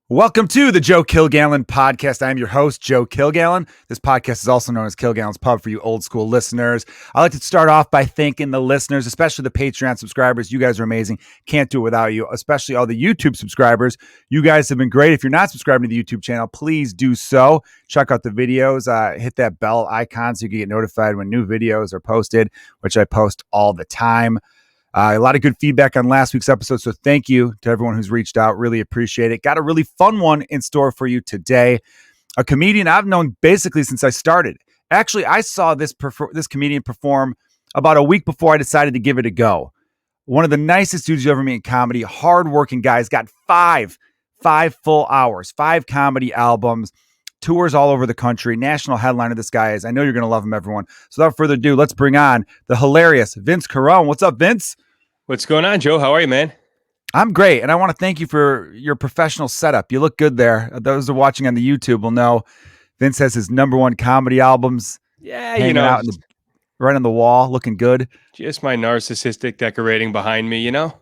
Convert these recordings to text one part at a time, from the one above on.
Welcome to the Joe Kilgallon Podcast. I'm your host, Joe Kilgallon. This podcast is also known as Kilgallon's Pub for you old school listeners. I like to start off by thanking the listeners, especially the Patreon subscribers. You guys are amazing. Can't do it without you, especially all the YouTube subscribers. You guys have been great. If you're not subscribing to the YouTube channel, please do so. Check out the videos. Hit that bell icon so you can get notified when new videos are posted, which I post all the time. A lot of good feedback on last week's episode, so thank you to everyone who's reached out. Really appreciate it. Got a really fun one in store for you today. A comedian I've known basically since I started. Actually, I saw this comedian perform about a week before I decided to give it a go. One of the nicest dudes you ever meet in comedy, hardworking guys, got five full hours, 5 comedy albums, tours all over the country, national headliner this guy is. I know you're going to love him, everyone. So without further ado, let's bring on the hilarious Vince Carone. What's up, Vince? What's going on, Joe? How are you, man? I'm great, and I want to thank you for your professional setup. You look good there. Those who are watching on the YouTube will know Vince has his #1 comedy albums. Yeah, hanging out right on the wall, looking good. Just my narcissistic decorating behind me, No,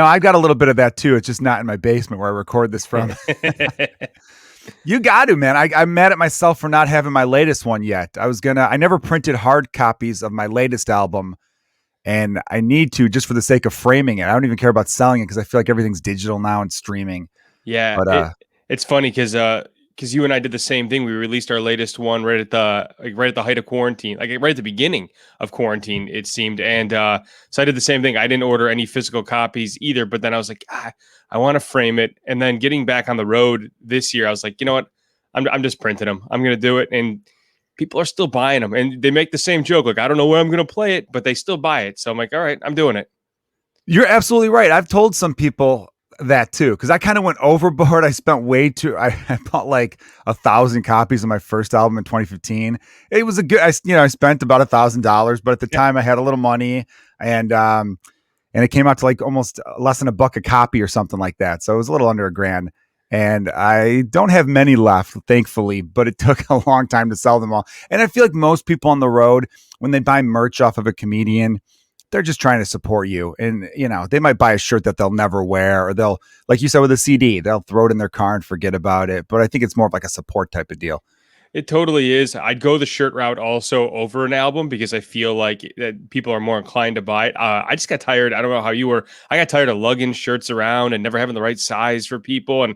I've got a little bit of that too. It's just not in my basement where I record this from. You got to, man. I'm mad at myself for not having my latest one yet. I never printed hard copies of my latest album. And I need to, just for the sake of framing it. I don't even care about selling it because I feel like everything's digital now and streaming. Yeah, but it's funny because you and I did the same thing. We released our latest one right at the height of quarantine, like right at the beginning of quarantine, it seemed. And so I did the same thing. I didn't order any physical copies either. But then I was like, I want to frame it. And then getting back on the road this year, I was like, you know what? I'm just printing them. I'm going to do it. And people are still buying them, and they make the same joke. Like, I don't know where I'm going to play it, but they still buy it. So I'm like, all right, I'm doing it. You're absolutely right. I've told some people that too, because I kind of went overboard. I spent I bought like 1,000 copies of my first album in 2015. It was I spent about $1,000, but at the time I had a little money, and it came out to like almost less than $1 a copy or something like that. So it was a little under $1,000. And I don't have many left, thankfully, but it took a long time to sell them all. And I feel like most people on the road, when they buy merch off of a comedian, they're just trying to support you. And, they might buy a shirt that they'll never wear, or they'll, like you said with a CD, they'll throw it in their car and forget about it. But I think it's more of like a support type of deal. It totally is. I'd go the shirt route also over an album because I feel like that people are more inclined to buy it. I just got tired. I don't know how you were. I got tired of lugging shirts around and never having the right size for people. And,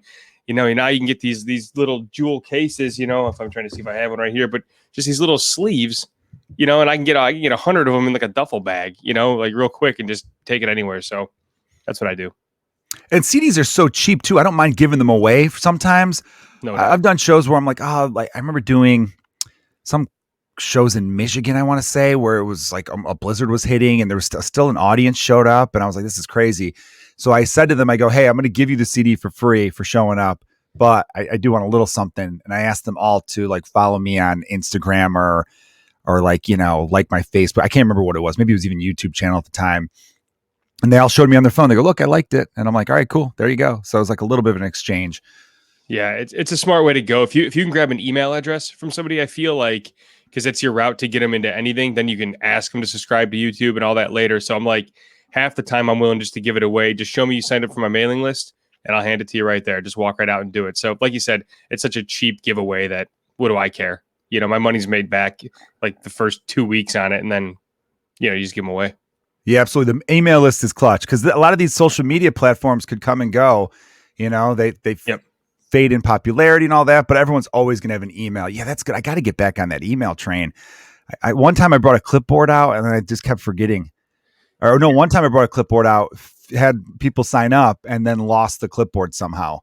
now you can get these little jewel cases, if I'm trying to see if I have one right here, but just these little sleeves, and I can get 100 of them in like a duffel bag, like real quick and just take it anywhere. So that's what I do. And CDs are so cheap too. I don't mind giving them away sometimes. No. I've done shows where I'm like, I remember doing some shows in Michigan, I want to say, where it was like a blizzard was hitting and there was still an audience showed up. And I was like, this is crazy. So I said to them, I go, hey, I'm going to give you the CD for free for showing up, but I do want a little something. And I asked them all to like follow me on Instagram or like, like my Facebook. I can't remember what it was. Maybe it was even YouTube channel at the time. And they all showed me on their phone. They go, look, I liked it. And I'm like, all right, cool. There you go. So it was like a little bit of an exchange. Yeah, it's a smart way to go. If you can grab an email address from somebody, I feel like, because it's your route to get them into anything, then you can ask them to subscribe to YouTube and all that later. So I'm like, half the time I'm willing just to give it away. Just show me you signed up for my mailing list and I'll hand it to you right there. Just walk right out and do it. So like you said, it's such a cheap giveaway that what do I care? My money's made back like the first 2 weeks on it. And then, you just give them away. Yeah, absolutely. The email list is clutch because a lot of these social media platforms could come and go. They fade in popularity and all that, but everyone's always going to have an email. Yeah, that's good. I got to get back on that email train. One time I brought a clipboard out and then I just kept forgetting. Or no, one time I brought a clipboard out, had people sign up and then lost the clipboard somehow,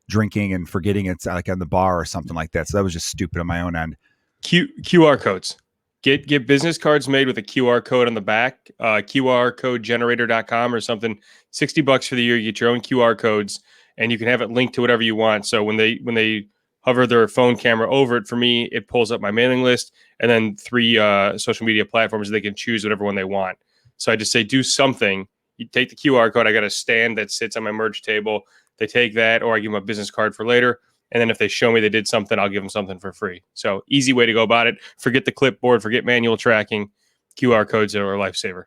drinking and forgetting it's like on the bar or something like that. So that was just stupid on my own end. QR codes. Get business cards made with a QR code on the back, QRcodegenerator.com or something. $60 for the year. You get your own QR codes and you can have it linked to whatever you want. So when they hover their phone camera over it, for me, it pulls up my mailing list and then 3 social media platforms. They can choose whatever one they want. So I just say, do something. You take the QR code. I got a stand that sits on my merch table. They take that, or I give them a business card for later. And then if they show me they did something, I'll give them something for free. So easy way to go about it. Forget the clipboard, forget manual tracking. QR codes are a lifesaver.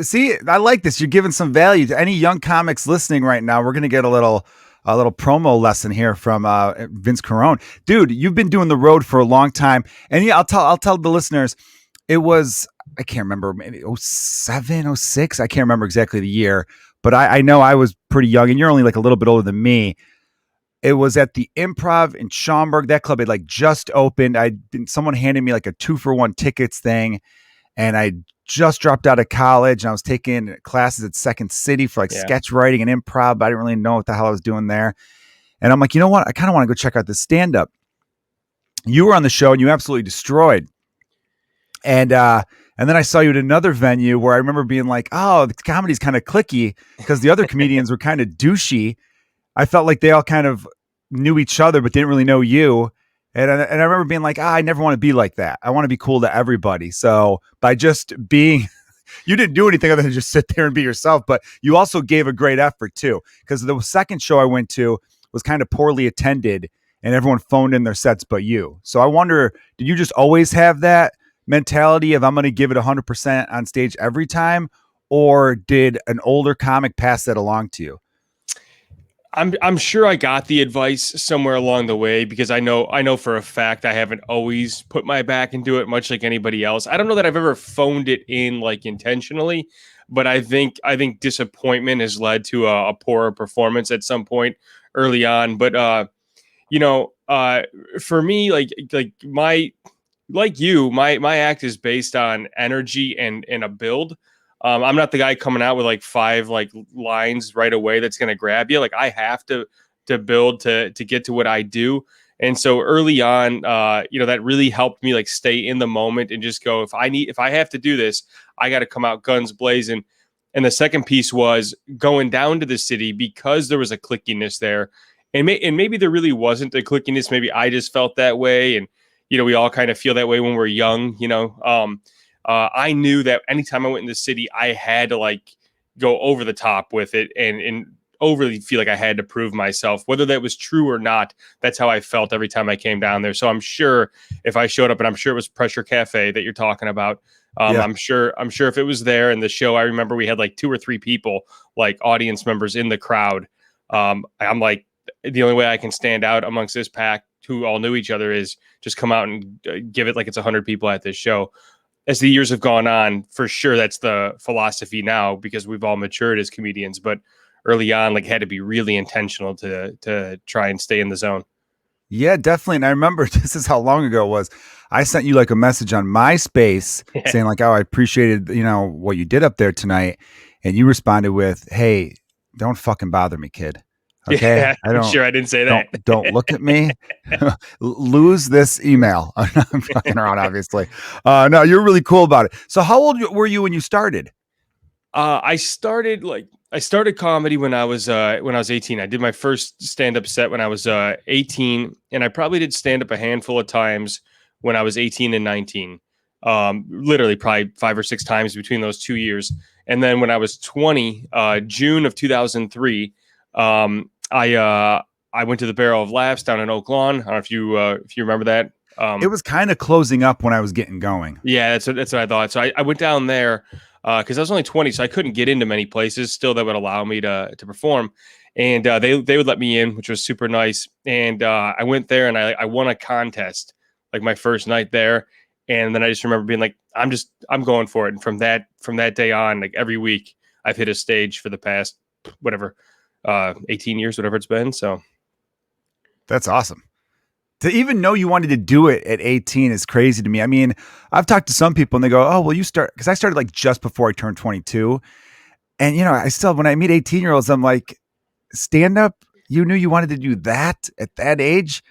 See, I like this. You're giving some value to any young comics listening right now. We're going to get a little a little promo lesson here from Vince Carone. Dude, you've been doing the road for a long time. And yeah, I'll tell the listeners, it was, I can't remember, maybe '07, '06. I can't remember exactly the year, but I know I was pretty young, and you're only like a little bit older than me. It was at the Improv in Schaumburg. That club had like just opened. Someone handed me like a 2-for-1 tickets thing, and I just dropped out of college, and I was taking classes at Second City for like sketch writing and improv, but I didn't really know what the hell I was doing there. And I'm like, you know what? I kind of want to go check out this stand-up. You were on the show and you absolutely destroyed. And then I saw you at another venue where I remember being like, oh, the comedy's kind of cliquey because the other comedians were kind of douchey. I felt like they all kind of knew each other, but didn't really know you. And I remember being like, I never want to be like that. I want to be cool to everybody. So by just being, you didn't do anything other than just sit there and be yourself, but you also gave a great effort too. Because the second show I went to was kind of poorly attended and everyone phoned in their sets but you. So I wonder, did you just always have that mentality of I'm going to give it 100% on stage every time? Or did an older comic pass that along to you? I'm sure I got the advice somewhere along the way because I know for a fact I haven't always put my back into it, much like anybody else. I don't know that I've ever phoned it in like intentionally, but I think disappointment has led to a poorer performance at some point early on. But for me, my act is based on energy and a build. I'm not the guy coming out with like 5 like lines right away that's going to grab you. Like I have to build to get to what I do. And so early on, that really helped me like stay in the moment and just go, if I have to do this, I got to come out guns blazing. And the second piece was going down to the city because there was a clickiness there. And maybe there really wasn't a clickiness. Maybe I just felt that way. And, we all kind of feel that way when we're young, I knew that anytime I went in the city, I had to like go over the top with it and overly feel like I had to prove myself, whether that was true or not. That's how I felt every time I came down there. So I'm sure if I showed up, and I'm sure it was Pressure Cafe that you're talking about. I'm sure if it was there in the show, I remember we had like 2 or 3 people, like audience members in the crowd. I'm like, the only way I can stand out amongst this pack who all knew each other is just come out and give it like it's 100 people at this show. As the years have gone on, for sure, that's the philosophy now because we've all matured as comedians. But early on, like, had to be really intentional to try and stay in the zone. Yeah, definitely. And I remember this is how long ago it was. I sent you like a message on MySpace saying like, oh, I appreciated, what you did up there tonight. And you responded with, hey, don't fucking bother me, kid. Okay. Yeah, I'm sure I didn't say that. Don't look at me. Lose this email. I'm fucking around, obviously. No, you're really cool about it. So how old were you when you started? I started comedy when I was 18. I did my first stand-up set when I was 18, and I probably did stand-up a handful of times when I was 18 and 19. Literally probably 5 or 6 times between those 2 years. And then when I was 20, June of 2003, I went to the Barrel of Laughs down in Oak Lawn. I don't know if you remember that. It was kind of closing up when I was getting going. Yeah, that's what I thought. So I went down there because I was only 20, so I couldn't get into many places still that would allow me to perform. And they would let me in, which was super nice. And I went there and I won a contest like my first night there. And then I just remember being like, I'm going for it. And from that day on, like every week, I've hit a stage for the past 18 years, whatever it's been. So that's awesome. To even know you wanted to do it at 18 is crazy to me. I mean, I've talked to some people and they go, oh, well, you start, because I started like just before I turned 22. And, I still, when I meet 18-year-olds, I'm like, stand up, you knew you wanted to do that at that age.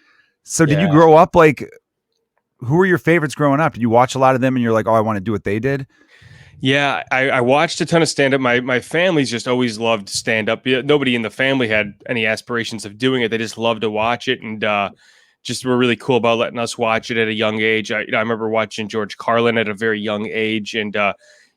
So did you grow up like, who were your favorites growing up? Did you watch a lot of them and you're like, oh, I want to do what they did? Yeah, I watched a ton of stand-up. My family's just always loved stand-up. Nobody in the family had any aspirations of doing it. They just loved to watch it and just were really cool about letting us watch it at a young age. I remember watching George Carlin at a very young age. And,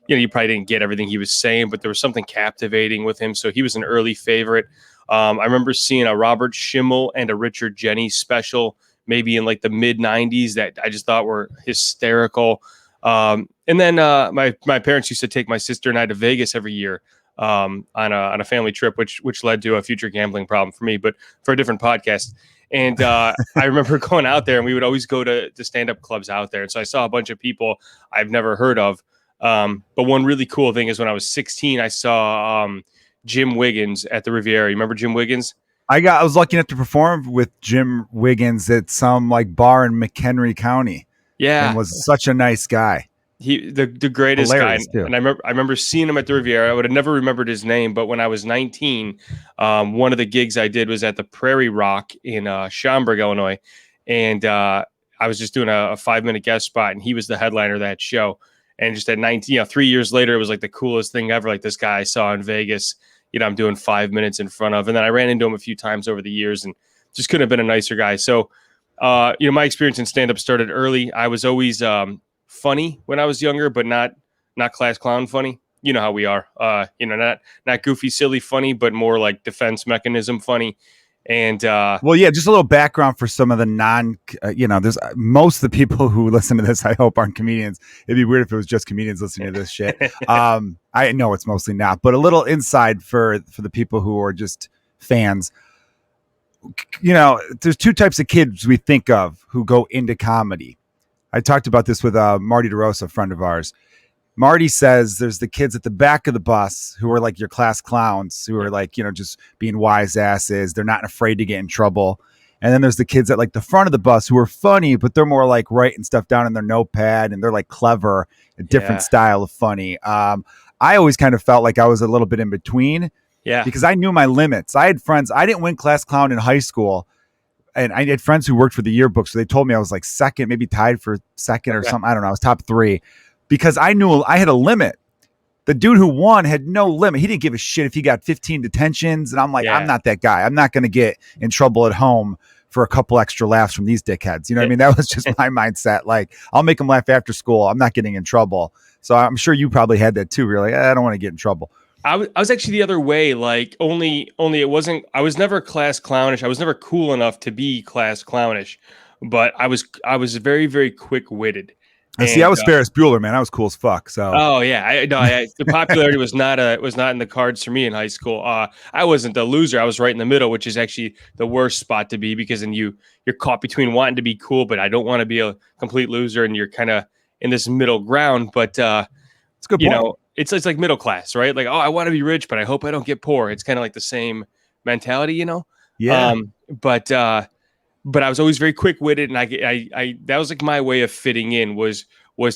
you probably didn't get everything he was saying, but there was something captivating with him. So he was an early favorite. I remember seeing a Robert Schimmel and a Richard Jennings special, maybe in like the mid-90s that I just thought were hysterical. And then my parents used to take my sister and I to Vegas every year on a family trip, which led to a future gambling problem for me, but for a different podcast. And I remember going out there, and we would always go to stand-up clubs out there. And so I saw a bunch of people I've never heard of. But one really cool thing is when I was 16, I saw Jim Wiggins at the Riviera. You remember Jim Wiggins? I was lucky enough to perform with Jim Wiggins at some like bar in McHenry County. Yeah, and was such a nice guy. He the greatest Hilarious, guy, too. and I remember seeing him at the Riviera. I would have never remembered his name, but when I was 19, one of the gigs I did was at the Prairie Rock in Schaumburg, Illinois, and I was just doing a 5-minute guest spot, and he was the headliner of that show. And just at 19, 3 years later, it was like the coolest thing ever. Like this guy I saw in Vegas, I'm doing 5 minutes in front of, and then I ran into him a few times over the years, and just couldn't have been a nicer guy. So, my experience in stand-up started early. I was always funny when I was younger, but not class clown funny. You know how we are. Not goofy, silly funny, but more like defense mechanism funny. And just a little background for some of the there's most of the people who listen to this, I hope, aren't comedians. It'd be weird if it was just comedians listening to this shit. I know it's mostly not, but a little inside for the people who are just fans. There's two types of kids we think of who go into comedy. I talked about this with Marty DeRosa, a friend of ours. Marty says there's the kids at the back of the bus who are like your class clowns, who are like, just being wise asses. They're not afraid to get in trouble. And then there's the kids at like the front of the bus who are funny, but they're more like writing stuff down in their notepad, and they're like clever, a different style of funny. I always kind of felt like I was a little bit in between. Yeah. Because I knew my limits. I had friends. I didn't win class clown in high school. And I had friends who worked for the yearbook. So they told me I was like second, maybe tied for second or something. I don't know. I was top 3 because I knew I had a limit. The dude who won had no limit. He didn't give a shit if he got 15 detentions. And I'm like, I'm not that guy. I'm not going to get in trouble at home for a couple extra laughs from these dickheads. You know what I mean? That was just my mindset. Like, I'll make them laugh after school. I'm not getting in trouble. So I'm sure you probably had that too. You're like, I don't want to get in trouble. I was actually the other way. Like only it wasn't. I was never class clownish. I was never cool enough to be class clownish, but I was very, very quick witted. And see, I was Ferris Bueller, man. I was cool as fuck. So. Oh yeah, the popularity was not in the cards for me in high school. I wasn't the loser. I was right in the middle, which is actually the worst spot to be, because then you're caught between wanting to be cool, but I don't want to be a complete loser, and you're kind of in this middle ground. But it's a good point. It's like middle class, right? Like, oh, I want to be rich, but I hope I don't get poor. It's kind of like the same mentality, Yeah. But I was always very quick witted, and I that was like my way of fitting in was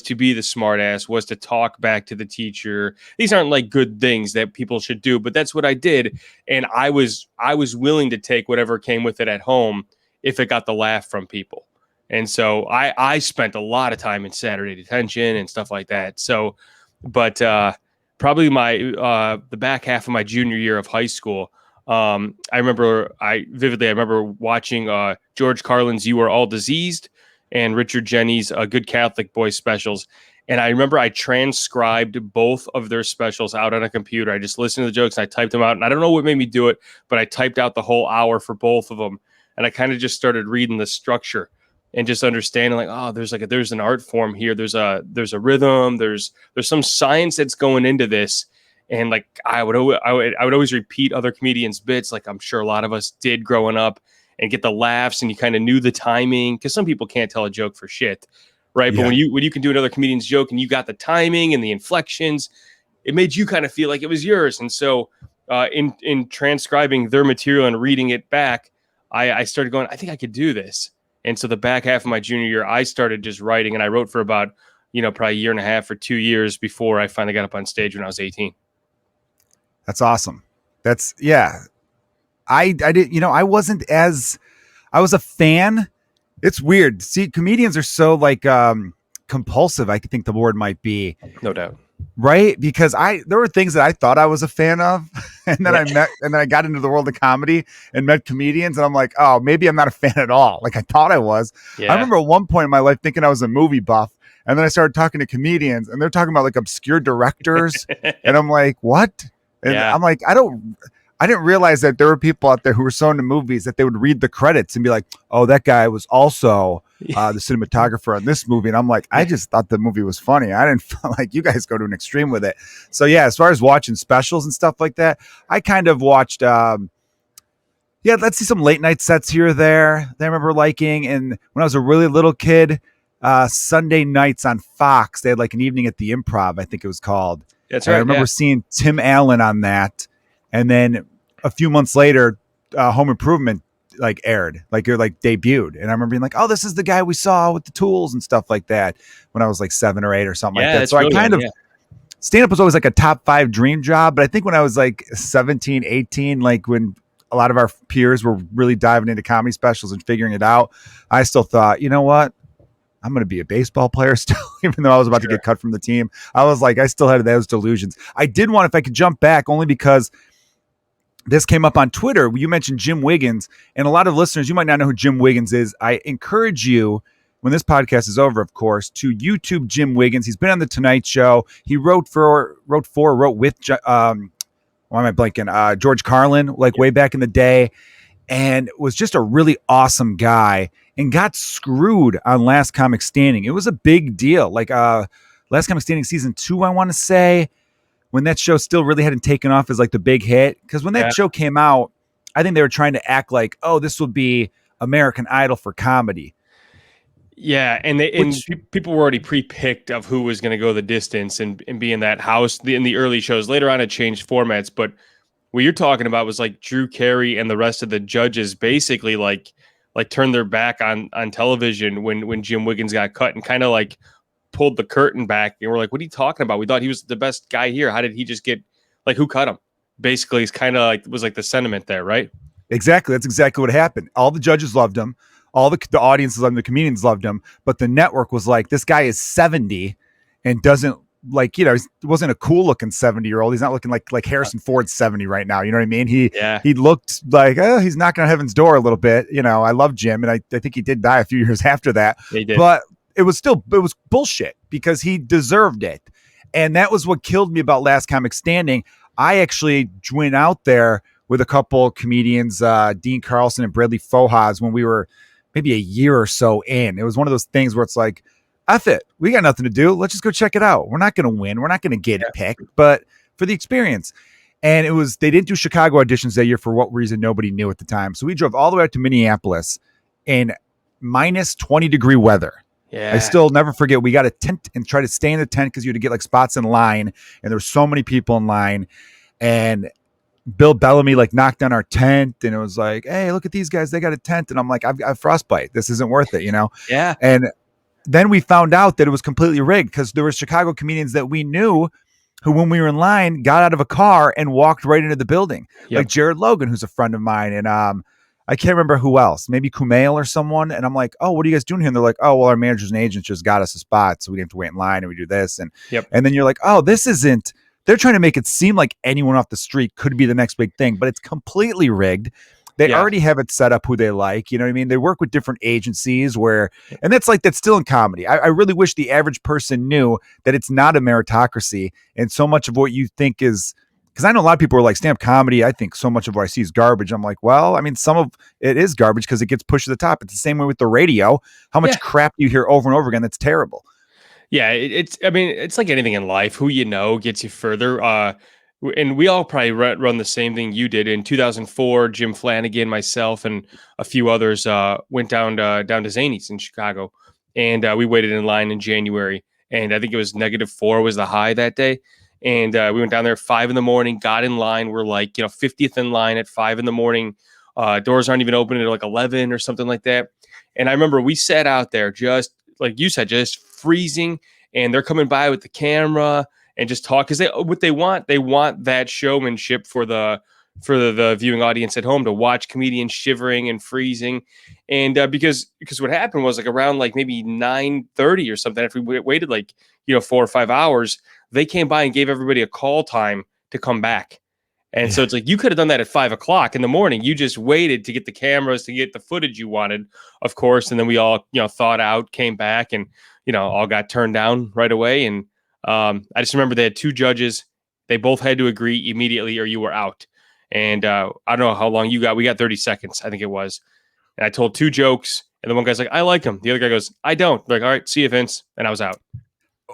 to be the smart ass, was to talk back to the teacher. These aren't like good things that people should do, but that's what I did, and I was willing to take whatever came with it at home if it got the laugh from people. And so I spent a lot of time in Saturday detention and stuff like that. So. But probably the back half of my junior year of high school, I remember watching George Carlin's "You Are All Diseased" and Richard Jeni's "Good Catholic Boy" specials. And I remember I transcribed both of their specials out on a computer. I just listened to the jokes and I typed them out. And I don't know what made me do it, but I typed out the whole hour for both of them. And I kind of just started reading the structure and just understanding, like, oh, there's an art form here. There's a rhythm. There's some science that's going into this. And like I would always repeat other comedians' bits, like I'm sure a lot of us did growing up, and get the laughs, and you kind of knew the timing, because some people can't tell a joke for shit, right? Yeah. But when you can do another comedian's joke and you got the timing and the inflections, it made you kind of feel like it was yours. And so in transcribing their material and reading it back, I started going, I think I could do this. And so the back half of my junior year, I started just writing, and I wrote for about, probably a year and a half or 2 years before I finally got up on stage when I was 18. That's awesome. I did, I was a fan. It's weird. See, comedians are so like compulsive, I think the word might be. No doubt. Right? Because there were things that I thought I was a fan of, and then I got into the world of comedy and met comedians, and I'm like, oh, maybe I'm not a fan at all. Like I thought I was. Yeah. I remember at one point in my life thinking I was a movie buff, and then I started talking to comedians, and they're talking about like obscure directors, and I'm like, what? And I'm like, I didn't realize that there were people out there who were so into movies that they would read the credits and be like, oh, that guy was also the cinematographer on this movie. And I'm like, I just thought the movie was funny. I didn't feel like you guys go to an extreme with it. So yeah, as far as watching specials and stuff like that, I kind of watched, let's see some late night sets here or there that I remember liking. And when I was a really little kid, Sunday nights on Fox, they had like an evening at the Improv, I think it was called. That's And right. I remember seeing Tim Allen on that. And then a few months later, Home Improvement aired, debuted. And I remember being like, oh, this is the guy we saw with the tools and stuff like that when I was like 7 or 8 or something like that. So I kind of, stand-up was always like a top 5 dream job. But I think when I was like 17, 18, like when a lot of our peers were really diving into comedy specials and figuring it out, I still thought, you know what? I'm going to be a baseball player still, even though I was about to get cut from the team. I was like, I still had those delusions. I did want, if I could jump back, only because this came up on Twitter. You mentioned Jim Wiggins, and a lot of listeners, you might not know who Jim Wiggins is. I encourage you, when this podcast is over, of course, to YouTube Jim Wiggins. He's been on The Tonight Show. He wrote with, why am I blanking? George Carlin, way back in the day, and was just a really awesome guy and got screwed on Last Comic Standing. It was a big deal. Last Comic Standing season 2, I want to say, when that show still really hadn't taken off as like the big hit. Because when that show came out, I think they were trying to act like, oh, this would be American Idol for comedy. Yeah, and people were already pre-picked of who was going to go the distance and be in that house in the early shows. Later on, it changed formats, but what you're talking about was like Drew Carey and the rest of the judges basically like turned their back on television when Jim Wiggins got cut and kind of like pulled the curtain back. And we're like, what are you talking about? We thought he was the best guy here. How did he just get, who cut him? Basically, it's kind of was the sentiment there, right? Exactly. That's exactly what happened. All the judges loved him. All the audiences and the comedians loved him, but the network was like, this guy is 70 and doesn't he wasn't a cool looking 70-year-old. He's not looking like Harrison Ford's 70 right now. You know what I mean? He looked like, he's knocking on heaven's door a little bit. I love Jim. And I think he did die a few years after that, but it was bullshit because he deserved it. And that was what killed me about Last Comic Standing. I actually went out there with a couple comedians, Dean Carlson and Bradley Fohas, when we were maybe a year or so in. It was one of those things where it's like, F it, we got nothing to do. Let's just go check it out. We're not going to win. We're not going to get picked, but for the experience. And they didn't do Chicago auditions that year for what reason, nobody knew at the time. So we drove all the way out to Minneapolis in minus 20-degree weather. Yeah. I still never forget. We got a tent and tried to stay in the tent because you had to get spots in line. And there were so many people in line. And Bill Bellamy knocked down our tent, and it was like, hey, look at these guys. They got a tent. And I'm like, I've got frostbite. This isn't worth it, Yeah. And then we found out that it was completely rigged because there were Chicago comedians that we knew who, when we were in line, got out of a car and walked right into the building. Like Jared Logan, who's a friend of mine. And I can't remember who else, maybe Kumail or someone. And I'm like, oh, what are you guys doing here? And they're like, oh, well, our managers and agents just got us a spot, so we didn't have to wait in line, and we do this. And then you're like, oh, this isn't. They're trying to make it seem like anyone off the street could be the next big thing, but it's completely rigged. They already have it set up who they like. You know what I mean? They work with different agencies and that's still in comedy. I really wish the average person knew that it's not a meritocracy. And so much of what you think is, because I know a lot of people are like, stand-up comedy, I think so much of what I see is garbage. I'm like, well, I mean, some of it is garbage because it gets pushed to the top. It's the same way with the radio. How much crap you hear over and over again that's terrible. Yeah, it's like anything in life. Who you know gets you further. And we all probably run the same thing you did. In 2004, Jim Flanagan, myself, and a few others went down to Zany's in Chicago, and we waited in line in January. And I think it was -4 was the high that day. And we went down there at 5 a.m, got in line. We're 50th in line at 5 a.m. Doors aren't even open at 11 or something like that. And I remember we sat out there just like you said, just freezing, and they're coming by with the camera and just talk because they want that showmanship for the viewing audience at home to watch comedians shivering and freezing. And because what happened was around maybe 9:30 or something, after we waited 4 or 5 hours, they came by and gave everybody a call time to come back. And so it's you could have done that at 5 o'clock in the morning. You just waited to get the cameras, to get the footage you wanted, of course. And then we all, thawed out, came back, and, all got turned down right away. And I just remember they had 2 judges. They both had to agree immediately or you were out. And I don't know how long you got. We got 30 seconds, I think it was. and I told 2 jokes, and the one guy's like, I like them. The other guy goes, I don't. Like, all right, see you, Vince. And I was out.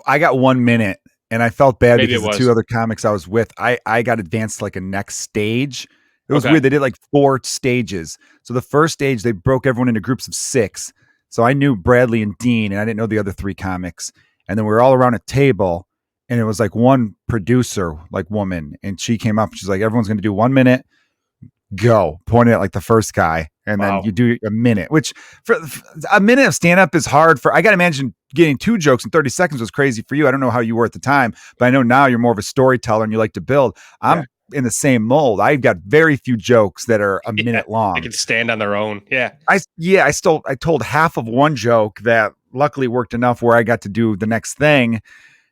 I got 1 minute, and I felt bad Maybe because it the was. 2 other comics I was with, I got advanced to like a next stage. It was Okay. weird. They did like 4 stages. So the first stage, they broke everyone into groups of 6. So I knew Bradley and Dean, and I didn't know the other 3 comics. And then we were all around a table, and it was like one producer, like woman, and she came up. She's like, everyone's going to do 1 minute, go, pointed at like the first guy, and Wow. then you do a minute, which for a minute of stand-up is hard for. I got to imagine getting 2 jokes in 30 seconds was crazy for you. I don't know how you were at the time, but I know now you're more of a storyteller and you like to build. I'm in the same mold. I've got very few jokes that are a minute long. They can stand on their own. Yeah. I told half of one joke that luckily worked enough where I got to do the next thing.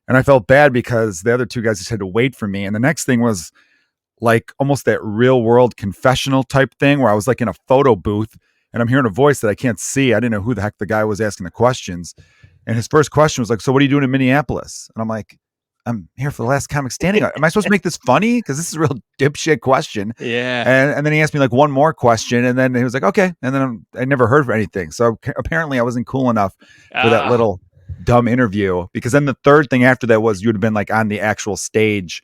And I felt bad because the other 2 guys just had to wait for me. And the next thing was like almost that real world confessional type thing where I was like in a photo booth and I'm hearing a voice that I can't see. I didn't know who the heck the guy was asking the questions. And his first question was like, so what are you doing in Minneapolis? And I'm like, I'm here for the last comic standing. Am I supposed to make this funny? Because this is a real dipshit question. Yeah. And then he asked me like one more question, and then he was like, okay. And then I never heard of anything. So apparently I wasn't cool enough for that little dumb interview. Because then the third thing after that was you'd have been like on the actual stage,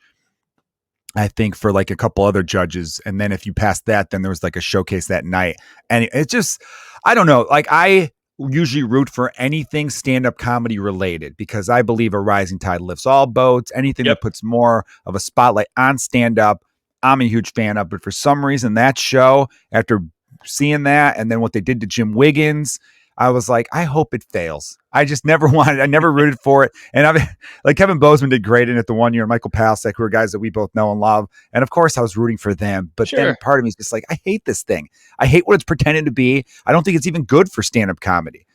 I think, for like a couple other judges. And then if you passed that, then there was like a showcase that night. And it's just, I don't know. Like I usually root for anything stand-up comedy related because I believe a rising tide lifts all boats. Anything that puts more of a spotlight on stand-up, I'm a huge fan of. But for some reason, that show, after seeing that and then what they did to Jim Wiggins, I was like, I hope it fails. I just never I never rooted for it. And I mean, like Kevin Bozeman did great in it the one year, and Michael Pasek, who are guys that we both know and love. And of course I was rooting for them. But then part of me is just like, I hate this thing. I hate what it's pretending to be. I don't think it's even good for stand-up comedy.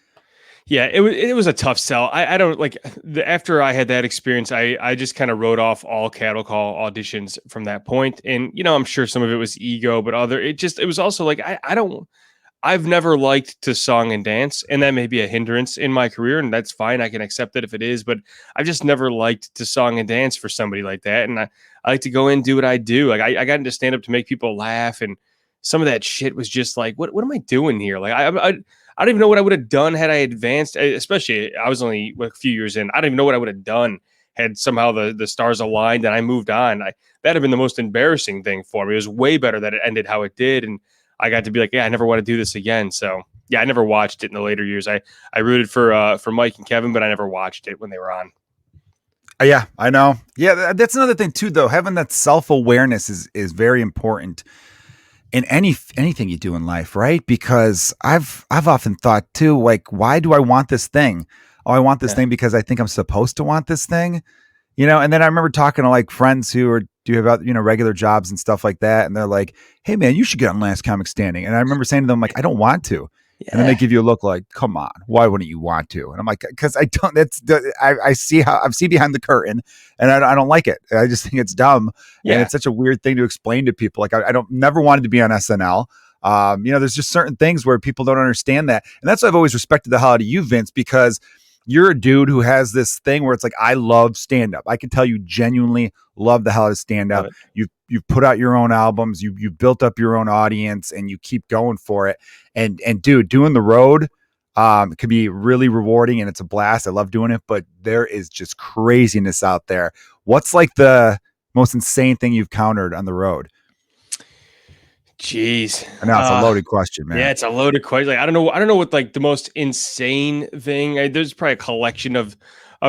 Yeah, it was a tough sell. I don't like after I had that experience, I just kind of wrote off all cattle call auditions from that point. And, you know, I'm sure some of it was ego, but it was also like, I've never liked to song and dance, and that may be a hindrance in my career, and that's fine. I can accept it if it is, but I've just never liked to song and dance for somebody like that. And I like to go in and do what I do. Like I got into stand up to make people laugh, and some of that shit was just like, what am I doing here? Like I don't even know what I would have done had I advanced, especially I was only a few years in. I don't even know what I would have done had somehow the stars aligned and I moved on. That'd have been the most embarrassing thing for me. It was way better that it ended how it did. And I got to be like, yeah, I never want to do this again. So yeah, I never watched it in the later years. I rooted for Mike and Kevin, but I never watched it when they were on. Yeah, I know. Yeah, that's another thing too, though. Having that self-awareness is very important in anything you do in life, right? Because I've often thought too, like, why do I want this thing? Oh, I want this thing because I think I'm supposed to want this thing, you know? And then I remember talking to like friends who do have, you know, regular jobs and stuff like that. And they're like, hey man, you should get on Last Comic Standing. And I remember saying to them, like, I don't want to. Yeah. And then they give you a look like, come on, why wouldn't you want to? And I'm like, because I don't, I see behind the curtain and I don't like it. I just think it's dumb. Yeah. And it's such a weird thing to explain to people. Like I never wanted to be on SNL. You know, there's just certain things where people don't understand that. And that's why I've always respected the hell out of you, Vince, because you're a dude who has this thing where it's like, I love stand-up. I can tell you genuinely love the hell out of stand-up. You've put out your own albums, you've built up your own audience, and you keep going for it. And dude, doing the road could be really rewarding, and it's a blast. I love doing it, but there is just craziness out there. What's like the most insane thing you've countered on the road? Jeez. I know it's a loaded question, man. Yeah, it's a loaded question. Like, I don't know what like the most insane thing. There's probably a collection of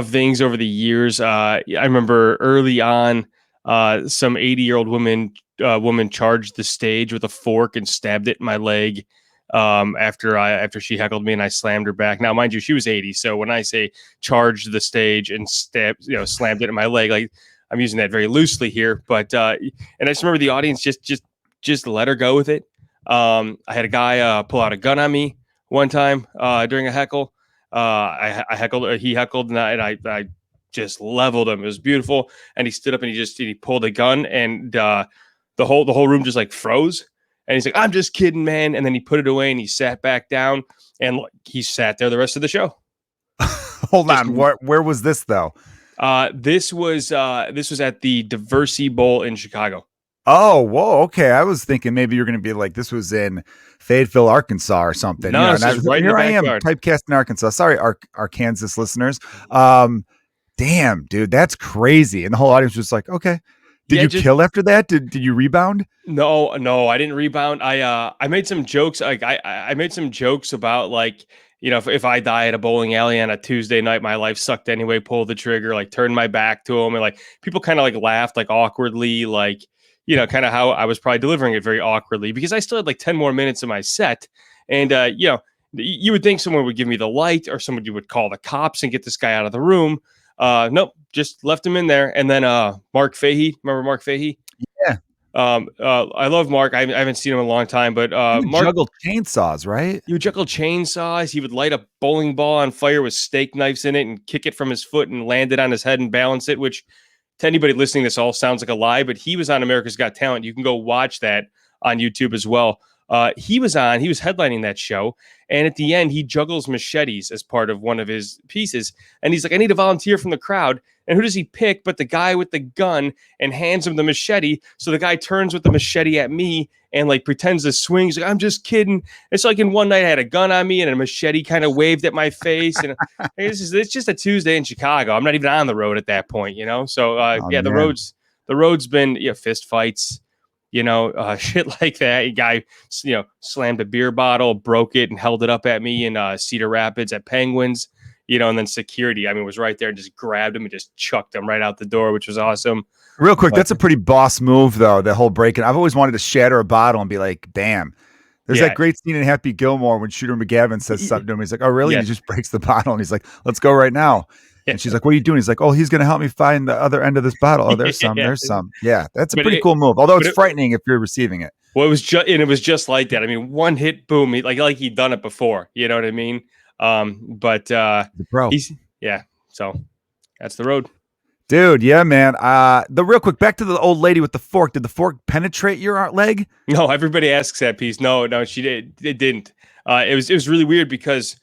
things over the years. I remember early on, some 80-year-old woman charged the stage with a fork and stabbed it in my leg. After she heckled me and I slammed her back. Now, mind you, she was 80. So when I say charged the stage and slammed it in my leg, like I'm using that very loosely here. But and I just remember the audience just let her go with it. I had a guy pull out a gun on me one time during a heckle. I heckled, he heckled, and I just leveled him. It was beautiful. And he stood up and he pulled a gun, and the whole room just like froze. And he's like, I'm just kidding, man. And then he put it away and he sat back down, and he sat there the rest of the show. Hold on. Where was this though? This was at the Diversity Bowl in Chicago. Oh, whoa. Okay. I was thinking maybe you're going to be like, this was in Fayetteville, Arkansas or something. No, And this I is was right in the here I am backyard. typecast in Arkansas. Sorry, Arkansas listeners. Damn, dude, that's crazy. And the whole audience was like, okay. Did you kill after that? Did you rebound? No, I didn't rebound. I made some jokes. Like I made some jokes about like, if I die at a bowling alley on a Tuesday night, my life sucked anyway, pull the trigger, like turn my back to them. And like people kind of like laughed like awkwardly, like, kind of how I was probably delivering it very awkwardly because I still had like 10 more minutes of my set. And, you would think someone would give me the light or somebody would call the cops and get this guy out of the room. Nope, just left him in there. And then Mark Fahey, remember Mark Fahey? Yeah. I love Mark. I haven't seen him in a long time, but Mark juggled chainsaws, right? He would juggle chainsaws. He would light a bowling ball on fire with steak knives in it and kick it from his foot and land it on his head and balance it, which to anybody listening, this all sounds like a lie, but he was on America's Got Talent. You can go watch that on YouTube as well. He was headlining that show. And at the end, he juggles machetes as part of one of his pieces. And he's like, I need a volunteer from the crowd. And who does he pick but the guy with the gun and hands him the machete? So the guy turns with the machete at me and like pretends to swing. He's like, I'm just kidding. It's like in one night I had a gun on me and a machete kind of waved at my face. And it's just a Tuesday in Chicago. I'm not even on the road at that point, So the road's been fist fights. Shit like that. A guy, slammed a beer bottle, broke it, and held it up at me in Cedar Rapids at Penguins. And then security, was right there and just grabbed him and just chucked him right out the door, which was awesome. Real quick, that's a pretty boss move, though, the whole break-in. I've always wanted to shatter a bottle and be like, damn. There's that great scene in Happy Gilmore when Shooter McGavin says something to him. He's like, oh, really? Yeah. And he just breaks the bottle. And he's like, let's go right now. Yeah. And she's like, what are you doing? He's like, oh, he's going to help me find the other end of this bottle. Oh, there's some. There's some. Yeah, that's a pretty cool move, although it's frightening if you're receiving it. Well, it was just like that. One hit, boom, like he'd done it before. You know what I mean? The pro. So that's the road. Dude, yeah, man. The real quick, back to the old lady with the fork. Did the fork penetrate your leg? No, everybody asks that piece. No, she did. It didn't. It was really weird because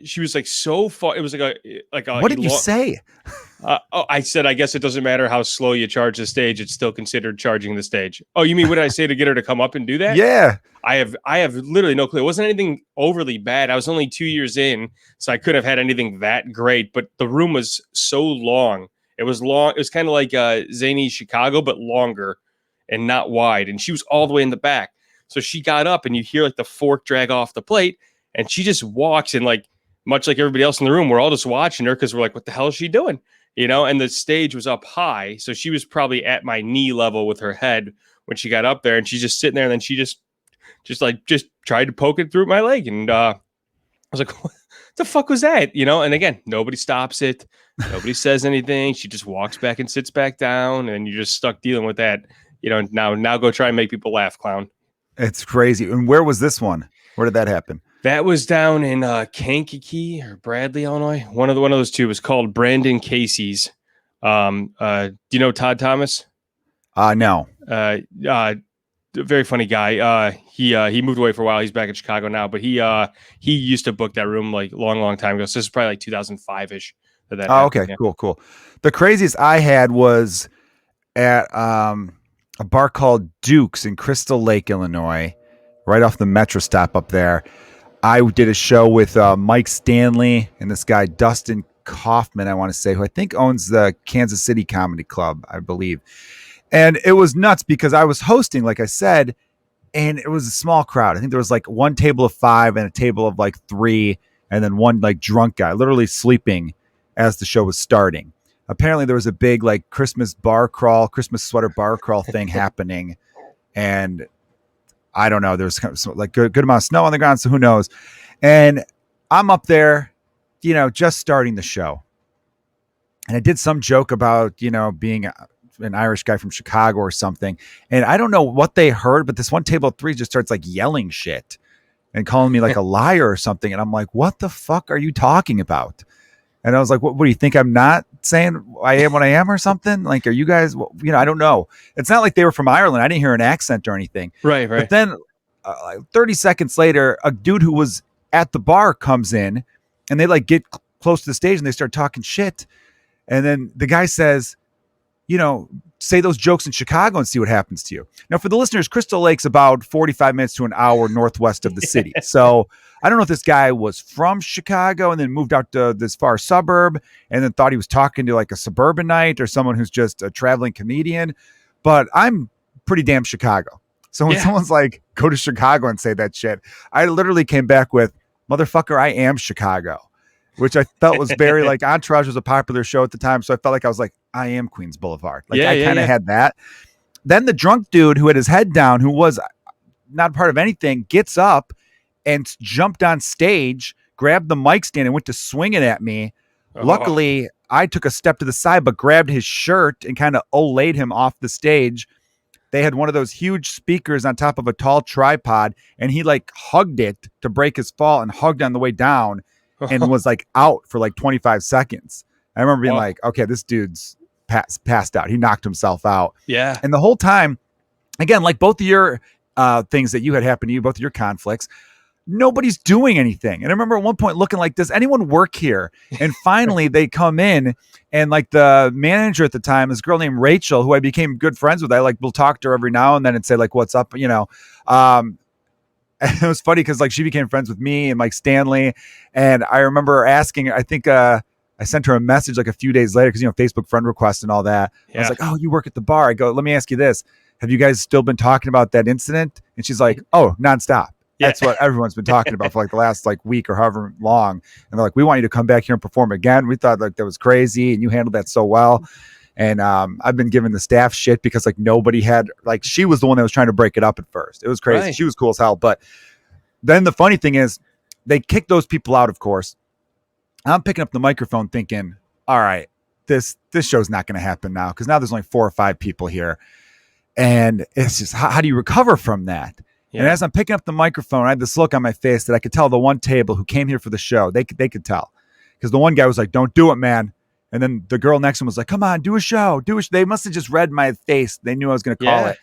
she was like so far. It was like a. What did you say? I said, I guess it doesn't matter how slow you charge the stage; it's still considered charging the stage. Oh, you mean what did I say to get her to come up and do that? Yeah. I have literally no clue. It wasn't anything overly bad. I was only 2 years in, so I couldn't have had anything that great. But the room was so long. It was long. It was kind of like Zany Chicago, but longer and not wide. And she was all the way in the back. So she got up and you hear like the fork drag off the plate and she just walks and like, much like everybody else in the room, we're all just watching her because we're like, what the hell is she doing? And the stage was up high. So she was probably at my knee level with her head when she got up there and she's just sitting there and then she just tried to poke it through my leg. And I was like, what the fuck was that? And again, nobody stops it. Nobody says anything. She just walks back and sits back down and you're just stuck dealing with that. Now go try and make people laugh, clown. It's crazy. And where was this one? Where did that happen? That was down in Kankakee or Bradley, Illinois. One of those two. It was called Brandon Casey's. Do you know Todd Thomas? No. Very funny guy. He moved away for a while. He's back in Chicago now, but he used to book that room like long time ago. So this is probably like 2005-ish. Okay, yeah. Cool. The craziest I had was at a bar called Duke's in Crystal Lake, Illinois, right off the metro stop up there. I did a show with Mike Stanley and this guy, Dustin Kaufman, I want to say, who I think owns the Kansas City Comedy Club, I believe. And it was nuts because I was hosting, like I said, and it was a small crowd. I think there was like one table of 5 and a table of like 3, and then one like drunk guy literally sleeping as the show was starting. Apparently there was a big like Christmas sweater bar crawl thing happening. And I don't know, there was kind of some, like good amount of snow on the ground. So who knows? And I'm up there, just starting the show. And I did some joke about, being an Irish guy from Chicago or something. And I don't know what they heard, but this one table of 3 just starts like yelling shit and calling me like a liar or something. And I'm like, what the fuck are you talking about? And I was like, what do you think I'm not saying I am what I am or something? Like, are you guys, I don't know. It's not like they were from Ireland. I didn't hear an accent or anything. Right. But then 30 seconds later, a dude who was at the bar comes in and they like get close to the stage and they start talking shit. And then the guy says, say those jokes in Chicago and see what happens to you. Now, for the listeners, Crystal Lake's about 45 minutes to an hour northwest of the city. So I don't know if this guy was from Chicago and then moved out to this far suburb and then thought he was talking to like a suburbanite or someone who's just a traveling comedian. But I'm pretty damn Chicago. So when someone's like, go to Chicago and say that shit, I literally came back with, motherfucker, I am Chicago, which I felt was very like Entourage was a popular show at the time. So I felt like I was like, I am Queens Boulevard. Like I kind of had that. Then the drunk dude who had his head down, who was not part of anything, gets up and jumped on stage, grabbed the mic stand and went to swing it at me. Luckily, I took a step to the side, but grabbed his shirt and kind of olayed him off the stage. They had one of those huge speakers on top of a tall tripod, and he like hugged it to break his fall and hugged on the way down and was like out for like 25 seconds. I remember being like, okay, this dude's passed out. He knocked himself out. Yeah. And the whole time, again, like both of your things that you had happen to you, both of your conflicts, nobody's doing anything. And I remember at one point looking like, does anyone work here? And finally they come in and like the manager at the time, this girl named Rachel, who I became good friends with. I like will talk to her every now and then and say like, what's up? You know, and it was funny because like she became friends with me and like Stanley. And I remember asking, I think I sent her a message like a few days later because, you know, Facebook friend request and all that. I was like, oh, you work at the bar. I go, let me ask you this. Have you guys still been talking about that incident? And she's like, oh, nonstop. That's what everyone's been talking about for like the last like week or however long. And they're like, we want you to come back here and perform again. We thought like that was crazy and you handled that so well. And I've been giving the staff shit because like nobody had, like she was the one that was trying to break it up at first. It was crazy. Right. She was cool as hell. But then the funny thing is they kicked those people out, of course. I'm picking up the microphone thinking, all right, this show's not going to happen now because now there's only 4 or 5 people here. And it's just, how do you recover from that? Yeah. And as I'm picking up the microphone, I had this look on my face that I could tell the one table who came here for the show, they could tell. Because the one guy was like, don't do it, man. And then the girl next to him was like, come on, do a show. They must have just read my face. They knew I was going to call it.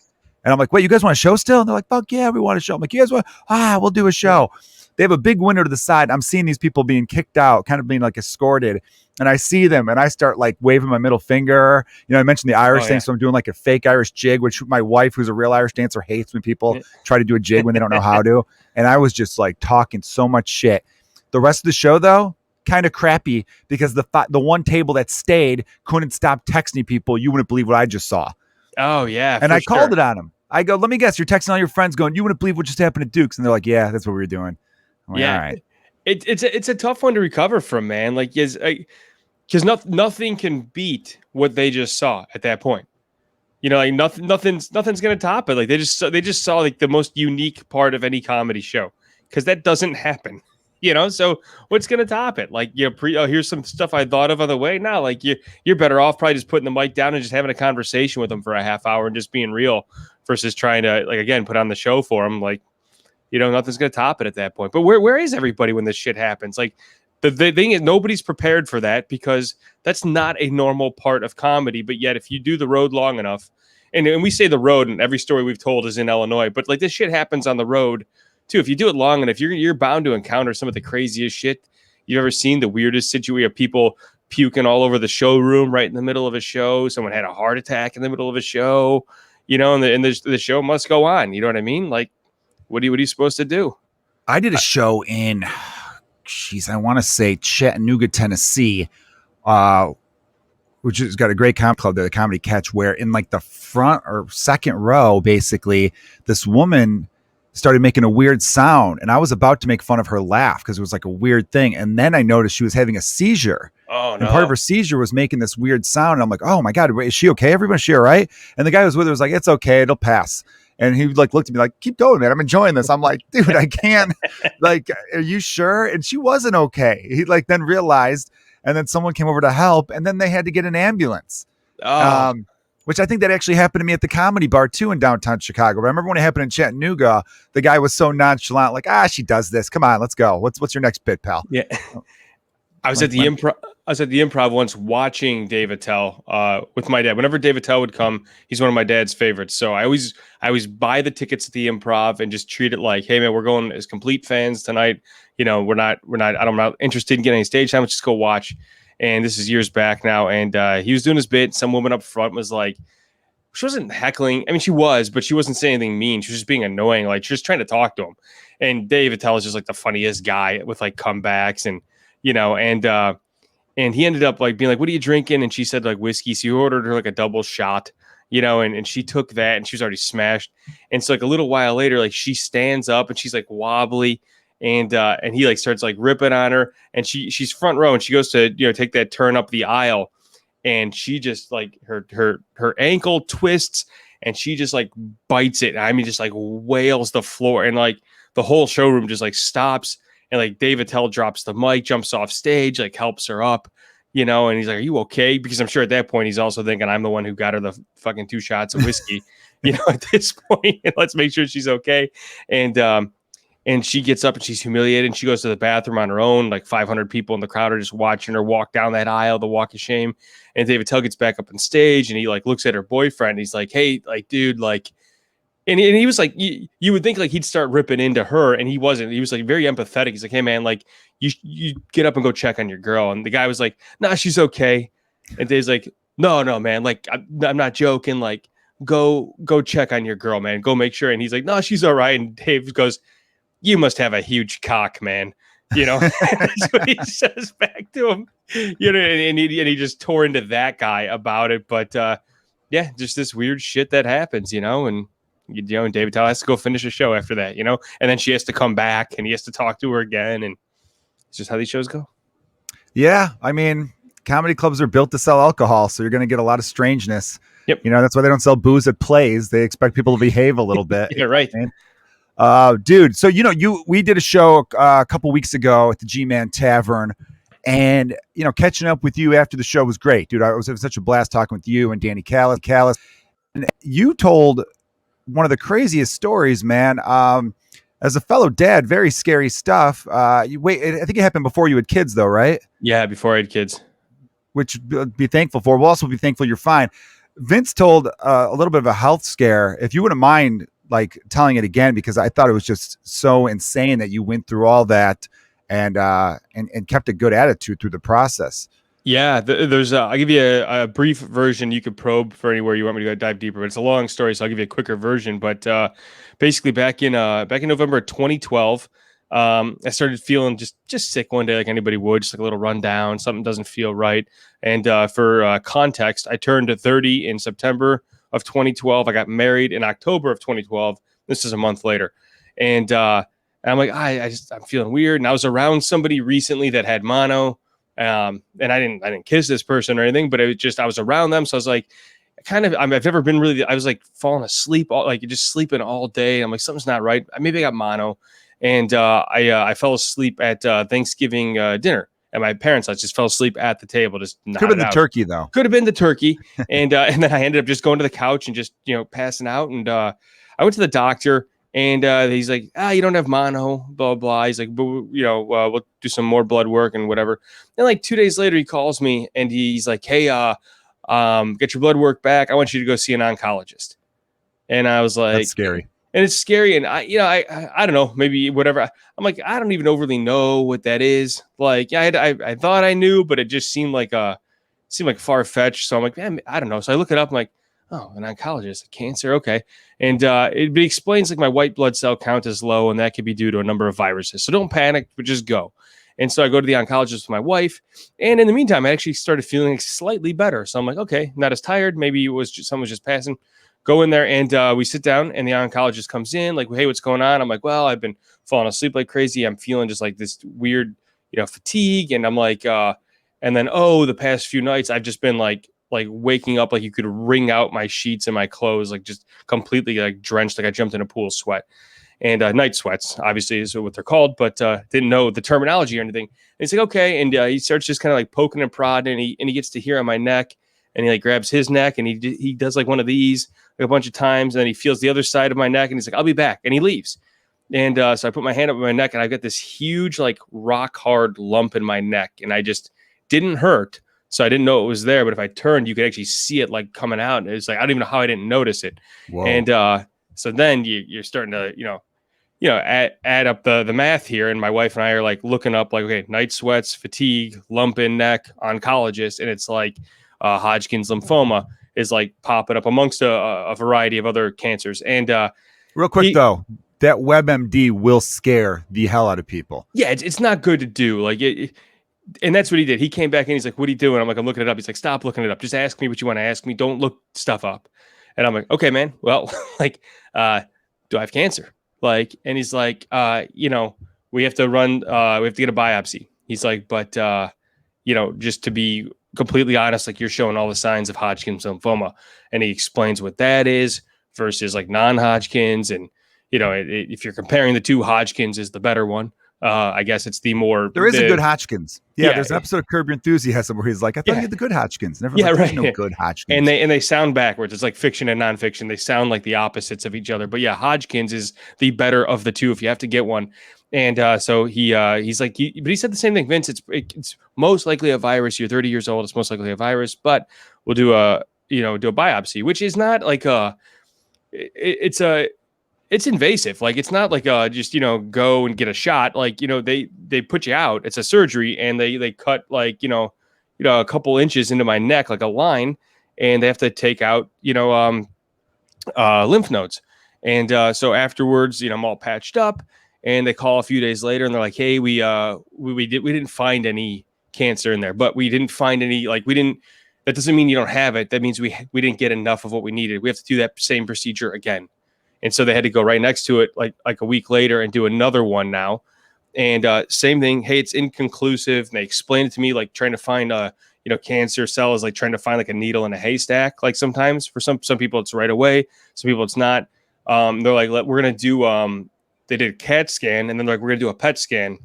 And I'm like, wait, you guys want a show still? And they're like, fuck yeah, we want a show. I'm like, you guys want, we'll do a show. Yeah. They have a big window to the side. I'm seeing these people being kicked out, kind of being like escorted. And I see them and I start like waving my middle finger. You know, I mentioned the Irish thing. So I'm doing like a fake Irish jig, which my wife, who's a real Irish dancer, hates when people try to do a jig when they don't know how to. And I was just like talking so much shit. The rest of the show, though, kind of crappy because the one table that stayed couldn't stop texting people. You wouldn't believe what I just saw. Oh, yeah. And I called it on them. I go, let me guess, you're texting all your friends going, you wouldn't believe what just happened at Duke's. And they're like, yeah, that's what we were doing. I'm like, all right. It's a tough one to recover from, man. Like, because nothing can beat what they just saw at that point. You know, like nothing's going to top it. Like they just saw like the most unique part of any comedy show because that doesn't happen. You know, so what's going to top it? Like, here's some stuff I thought of on the way. No, like you're better off probably just putting the mic down and just having a conversation with them for a half hour and just being real versus trying to like again put on the show for them. Like, you know, nothing's going to top it at that point. But where is everybody when this shit happens? Like, the thing is, nobody's prepared for that because that's not a normal part of comedy. But yet, if you do the road long enough, and we say the road, and every story we've told is in Illinois, but like this shit happens on the road too. If you do it long enough, you're bound to encounter some of the craziest shit you've ever seen. The weirdest situation of people puking all over the showroom right in the middle of a show. Someone had a heart attack in the middle of a show, you know, and the show must go on. You know what I mean? Like, what are you supposed to do? I did a show in, I want to say Chattanooga, Tennessee, which has got a great comedy club there, the Comedy Catch, where in like the front or second row, basically, this woman started making a weird sound. And I was about to make fun of her laugh because it was like a weird thing. And then I noticed she was having a seizure. Oh, no. And part of her seizure was making this weird sound. And I'm like, oh my God, is she okay? Everybody, is she all right? And the guy who was with her was like, it's okay, it'll pass. And he like looked at me like, keep going, man. I'm enjoying this. I'm like, dude, I can't. Like, are you sure? And she wasn't okay. He like then realized, and then someone came over to help, and then they had to get an ambulance. Oh. Which I think that actually happened to me at the Comedy Bar too in downtown Chicago. But I remember when it happened in Chattanooga, the guy was so nonchalant, like, she does this. Come on, let's go. What's your next bit, pal? Yeah. I was at the Improv once watching Dave Attell with my dad. Whenever Dave Attell would come, he's one of my dad's favorites. So I always buy the tickets at the Improv and just treat it like, hey man, we're going as complete fans tonight. You know, I'm not interested in getting any stage time. Let's just go watch. And this is years back now. And he was doing his bit. Some woman up front was like, she wasn't heckling. I mean, she was, but she wasn't saying anything mean. She was just being annoying. Like, she was trying to talk to him. And Dave Attell is just like the funniest guy with like comebacks and, and he ended up like being like, what are you drinking? And she said like whiskey. So he ordered her like a double shot, and she took that and she was already smashed. And so like a little while later, like she stands up and she's like wobbly and he like starts like ripping on her and she's front row and she goes to, take that turn up the aisle and she just like her ankle twists and she just like bites it. I mean, just like wails the floor and like the whole showroom just like stops. And like Dave Attell drops the mic, jumps off stage, like helps her up, and he's like, are you okay? Because I'm sure at that point, he's also thinking I'm the one who got her the fucking 2 shots of whiskey, at this point, and let's make sure she's okay. And she gets up and she's humiliated and she goes to the bathroom on her own. Like 500 people in the crowd are just watching her walk down that aisle, the walk of shame. And Dave Attell gets back up on stage and he like looks at her boyfriend. He's like, hey, like, dude, like, and he was like, you would think like he'd start ripping into her, and he wasn't. He was like very empathetic. He's like, hey man, like you get up and go check on your girl. And the guy was like, nah, she's okay. And Dave's like, no, man, like I'm not joking. Like go check on your girl, man. Go make sure. And he's like, no, she's all right. And Dave goes, you must have a huge cock, man. That's what he says back to him. And he just tore into that guy about it. But yeah, just this weird shit that happens, and. And Dave Attell has to go finish a show after that, and then she has to come back and he has to talk to her again. And it's just how these shows go. Yeah. I mean, comedy clubs are built to sell alcohol. So you're going to get a lot of strangeness. Yep. That's why they don't sell booze at plays. They expect people to behave a little bit. Yeah, right. Dude. So, we did a show a couple weeks ago at the G-Man Tavern and, catching up with you after the show was great, dude. It was such a blast talking with you and Danny Callis. And you told one of the craziest stories, man. As a fellow dad, very scary stuff. I think it happened before you had kids, though, right? Yeah, before I had kids. Which be thankful for. We'll also be thankful you're fine. Vince told a little bit of a health scare. If you wouldn't mind, like telling it again, because I thought it was just so insane that you went through all that and kept a good attitude through the process. Yeah, there's. I'll give you a brief version. You could probe for anywhere you want me to go dive deeper, but it's a long story, so I'll give you a quicker version. But basically, back in November of 2012, I started feeling just sick one day, like anybody would, just like a little rundown. Something doesn't feel right. And for context, I turned 30 in September of 2012. I got married in October of 2012. This is a month later, and I'm like, I'm feeling weird. And I was around somebody recently that had mono. And I didn't kiss this person or anything, but it was just, I was around them. So I was like, I've never been really, I was like falling asleep, just sleeping all day. I'm like, something's not right. Maybe I got mono. And I fell asleep at Thanksgiving dinner at my parents' house. Just fell asleep at the table. Just could have been the turkey, though. Could have been the turkey. And then I ended up just going to the couch and just, passing out. And I went to the doctor. And he's like, you don't have mono, blah, blah. He's like, but, we'll do some more blood work and whatever. And like 2 days later, he calls me and he's like, hey, get your blood work back. I want you to go see an oncologist. And I was like, that's scary. And it's scary. And I don't know, maybe whatever. I'm like, I don't even overly know what that is. Like, yeah, I thought I knew, but it just seemed like far fetched. So I'm like, man, I don't know. So I look it up. I'm like, oh, an oncologist, cancer. Okay. And it explains like my white blood cell count is low and that could be due to a number of viruses. So don't panic, but just go. And so I go to the oncologist with my wife. And in the meantime, I actually started feeling slightly better. So I'm like, okay, not as tired. Maybe it was just someone was just passing. Go in there and we sit down and the oncologist comes in like, hey, what's going on? I'm like, well, I've been falling asleep like crazy. I'm feeling just like this weird, fatigue. And I'm like, and then, the past few nights I've just been like waking up, like you could wring out my sheets and my clothes, like just completely like drenched. Like I jumped in a pool of sweat and night sweats, obviously is what they're called, but didn't know the terminology or anything. And he's like, okay. And he starts just kind of like poking and prodding and he gets to here on my neck and he like grabs his neck and he does like one of these like a bunch of times. And then he feels the other side of my neck and he's like, I'll be back. And he leaves. And so I put my hand up my neck and I've got this huge, like rock hard lump in my neck. And I just didn't hurt. So I didn't know it was there, but if I turned, you could actually see it like coming out. And it's like, I don't even know how I didn't notice it. Whoa. And so then you're starting to, add up the math here. And my wife and I are like looking up like, okay, night sweats, fatigue, lump in neck, oncologist. And it's like Hodgkin's lymphoma. is like popping up amongst a variety of other cancers. And real quick though, that WebMD will scare the hell out of people. Yeah, it's not good to do. Like and that's what he did. He came back and he's like, "What are you doing?" I'm like, "I'm looking it up." He's like, "Stop looking it up. Just ask me what you want to ask me. Don't look stuff up." And I'm like, "Okay, man. Well, like, do I have cancer?" Like, and he's like, we have to run, we have to get a biopsy. He's like, but, just to be completely honest, like you're showing all the signs of Hodgkin's lymphoma. And he explains what that is versus like non-Hodgkin's. And, if you're comparing the two, Hodgkin's is the better one. I guess it's the more. There is a good Hodgkin's. Yeah, there's an episode of Curb Your Enthusiasm where he's like, "I thought you had the good Hodgkin's." Never. Yeah, right. No good Hodgkin's. And they sound backwards. It's like fiction and nonfiction. They sound like the opposites of each other. But yeah, Hodgkin's is the better of the two if you have to get one. And so he's like, but he said the same thing, Vince. It's most likely a virus. You're 30 years old. It's most likely a virus. But we'll do a biopsy, which is not like it's invasive. Like, it's not like just, go and get a shot. Like, they put you out. It's a surgery and they cut like, a couple inches into my neck, like a line, and they have to take out, lymph nodes. And so afterwards, I'm all patched up, and they call a few days later and they're like, "Hey, we didn't find any cancer in there, but we didn't find any, that doesn't mean you don't have it. That means we didn't get enough of what we needed. We have to do that same procedure again." And so they had to go right next to it, like a week later, and do another one now. And same thing. Hey, it's inconclusive. And they explained it to me, like trying to find cancer cell is like trying to find like a needle in a haystack. Like sometimes for some people it's right away. Some people it's not. They're like, we're gonna do. They did a CAT scan, and then they're like, we're gonna do a PET scan,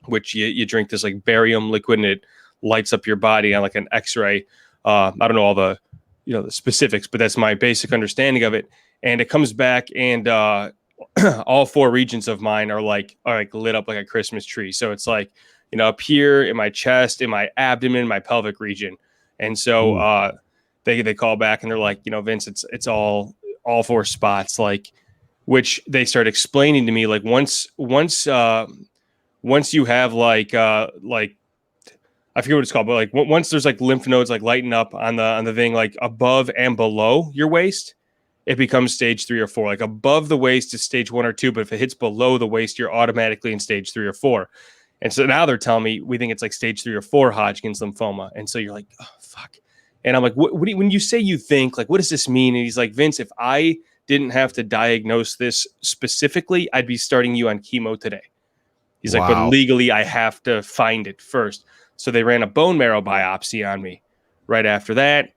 which you drink this like barium liquid, and it lights up your body on like an X-ray. I don't know all the the specifics, but that's my basic understanding of it. And it comes back, and all four regions of mine are like lit up like a Christmas tree. So it's like, up here in my chest, in my abdomen, my pelvic region. And so they call back and they're like, Vince, it's all four spots, like, which they start explaining to me, like once you have like I forget what it's called, but like once there's like lymph nodes like lighting up on the thing, like above and below your waist, it becomes stage 3 or 4. Like above the waist is stage 1 or 2, but if it hits below the waist, you're automatically in stage 3 or 4. And so now they're telling me we think it's like stage 3 or 4 Hodgkin's lymphoma. And so you're like, oh, fuck. And I'm like, when you say you think, like, what does this mean? And he's like, Vince, if I didn't have to diagnose this specifically, I'd be starting you on chemo today. He's like, but legally I have to find it first. So they ran a bone marrow biopsy on me right after that.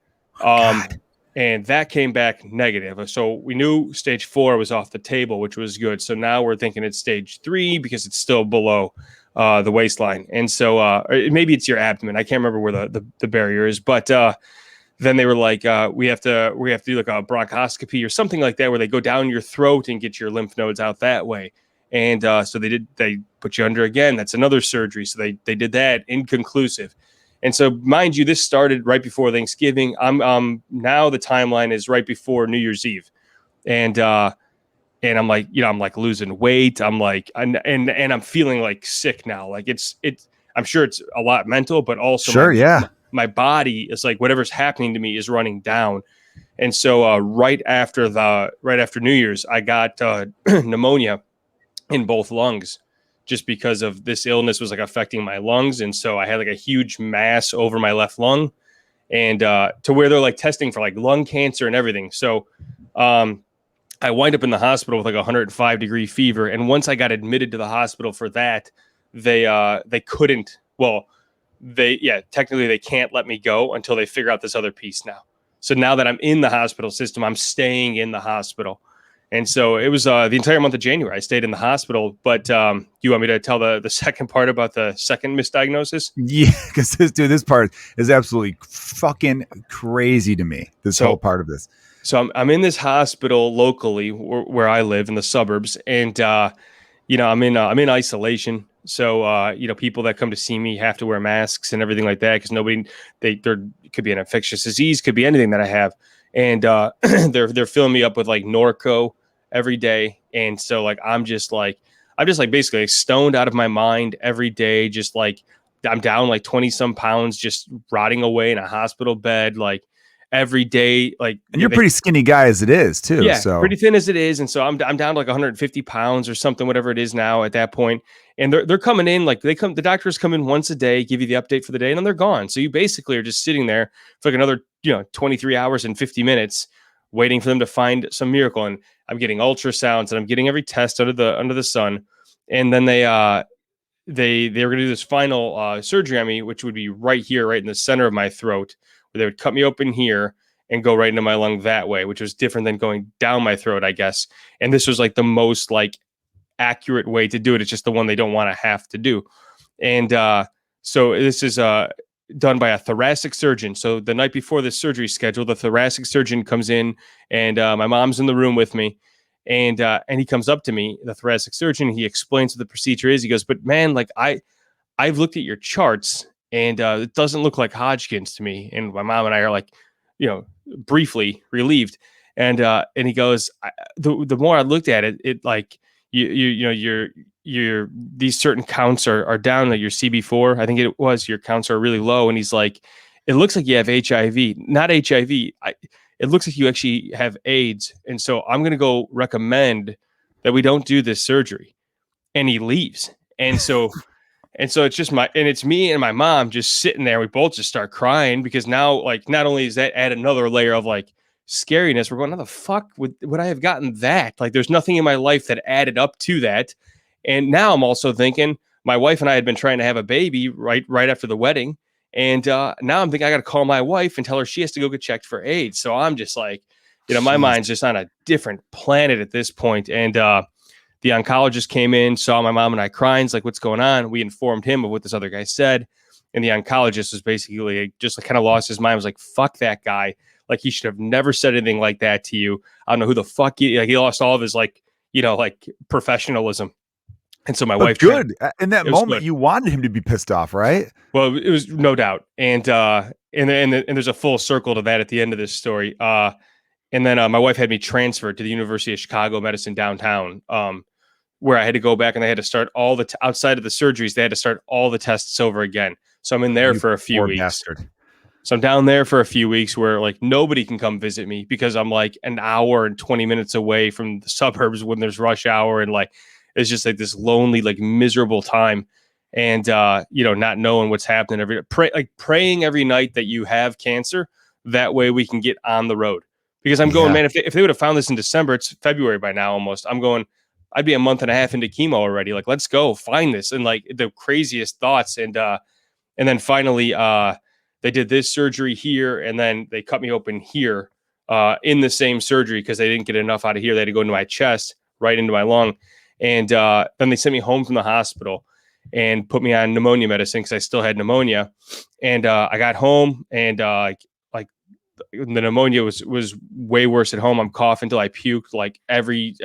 And that came back negative. So we knew stage 4 was off the table, which was good. So now we're thinking it's stage 3 because it's still below the waistline. And so maybe it's your abdomen. I can't remember where the barrier is. But then they were like, we have to do like a bronchoscopy or something like that, where they go down your throat and get your lymph nodes out that way. And so they put you under again. That's another surgery. So they did that, inconclusive. And so, mind you, this started right before Thanksgiving. I'm now the timeline is right before New Year's Eve, and I'm like, I'm like losing weight. I'm like, and I'm feeling like sick now. Like it's. I'm sure it's a lot mental, but also my body is like whatever's happening to me is running down. And so right after New Year's, I got pneumonia in both lungs, just because of this illness was like affecting my lungs. And so I had like a huge mass over my left lung, and to where they're like testing for like lung cancer and everything. So I wind up in the hospital with like 105-degree fever. And once I got admitted to the hospital for that, they couldn't, technically they can't let me go until they figure out this other piece now. So now that I'm in the hospital system, I'm staying in the hospital. And so it was the entire month of January. I stayed in the hospital. But you want me to tell the second part about the second misdiagnosis? Yeah, because this part is absolutely fucking crazy to me. This whole part of this. So I'm in this hospital locally where I live in the suburbs, and I'm in isolation. So people that come to see me have to wear masks and everything like that, because there could be an infectious disease, could be anything that I have. And they're filling me up with like Norco every day. And so like I'm just basically stoned out of my mind every day. Just like I'm down like 20 some pounds, just rotting away in a hospital bed. Like, every day. Like, And you're a pretty skinny guy as it is too. yeah, So pretty thin as it is. And so I'm down to like 150 pounds or something, whatever it is now at that point. And they're coming in, like the doctors come in once a day, give you the update for the day, and then they're gone. So you basically are just sitting there for like another, 23 hours and 50 minutes waiting for them to find some miracle. And I'm getting ultrasounds and I'm getting every test under the sun. And then they were going to do this final surgery on me, which would be right here, right in the center of my throat, where they would cut me open here and go right into my lung that way, which was different than going down my throat, I guess. And this was like the most like accurate way to do it. It's just the one they don't want to have to do. And so this is done by a thoracic surgeon. So the night before this surgery schedule, the thoracic surgeon comes in, and my mom's in the room with me. And he comes up to me, the thoracic surgeon. He explains what the procedure is. He goes, "But man, like I've looked at your charts, and it doesn't look like Hodgkin's to me." And my mom and I are like, briefly relieved. And he goes, the more I looked at it, it like your these certain counts are down, like your CB4, I think it was, your counts are really low. And he's like, "It looks like you have HIV, not HIV. It looks like you actually have AIDS. And so I'm going to go recommend that we don't do this surgery." And he leaves. And so it's just it's me and my mom just sitting there. We both just start crying because now, like, not only is that add another layer of like scariness, we're going, "How the fuck would I have gotten that?" Like, there's nothing in my life that added up to that. And now I'm also thinking, my wife and I had been trying to have a baby right after the wedding. And now I'm thinking I got to call my wife and tell her she has to go get checked for AIDS. So I'm just like, my mind's just on a different planet at this point. And the oncologist came in, saw my mom and I crying. He's like, "What's going on?" We informed him of what this other guy said. And the oncologist was basically just kind of lost his mind. Was like, "Fuck that guy. Like, he should have never said anything like that to you. I don't know who the fuck he lost all of his like professionalism." And so my wife, good. In that moment, good. you wanted him to be pissed off, right? Well, it was no doubt. And there's a full circle to that at the end of this story. And then my wife had me transferred to the University of Chicago Medicine downtown, where I had to go back and they had to start all the outside of the surgeries. They had to start all the tests over again. So I'm in there for a few weeks. Bastard. So I'm down there for a few weeks where like nobody can come visit me because I'm like an hour and 20 minutes away from the suburbs when there's rush hour. And like, it's just like this lonely, like miserable time. And, not knowing what's happening praying every night that you have cancer. That way we can get on the road. Because I'm going, man, if they would have found this in December, it's February by now almost. I'm going, I'd be a month and a half into chemo already. Like, let's go find this. And like the craziest thoughts. And then finally, they did this surgery here, and then they cut me open here in the same surgery because they didn't get enough out of here. They had to go into my chest, right into my lung. And then they sent me home from the hospital and put me on pneumonia medicine because I still had pneumonia. And I got home, and the pneumonia was way worse at home. I'm coughing till I puked like every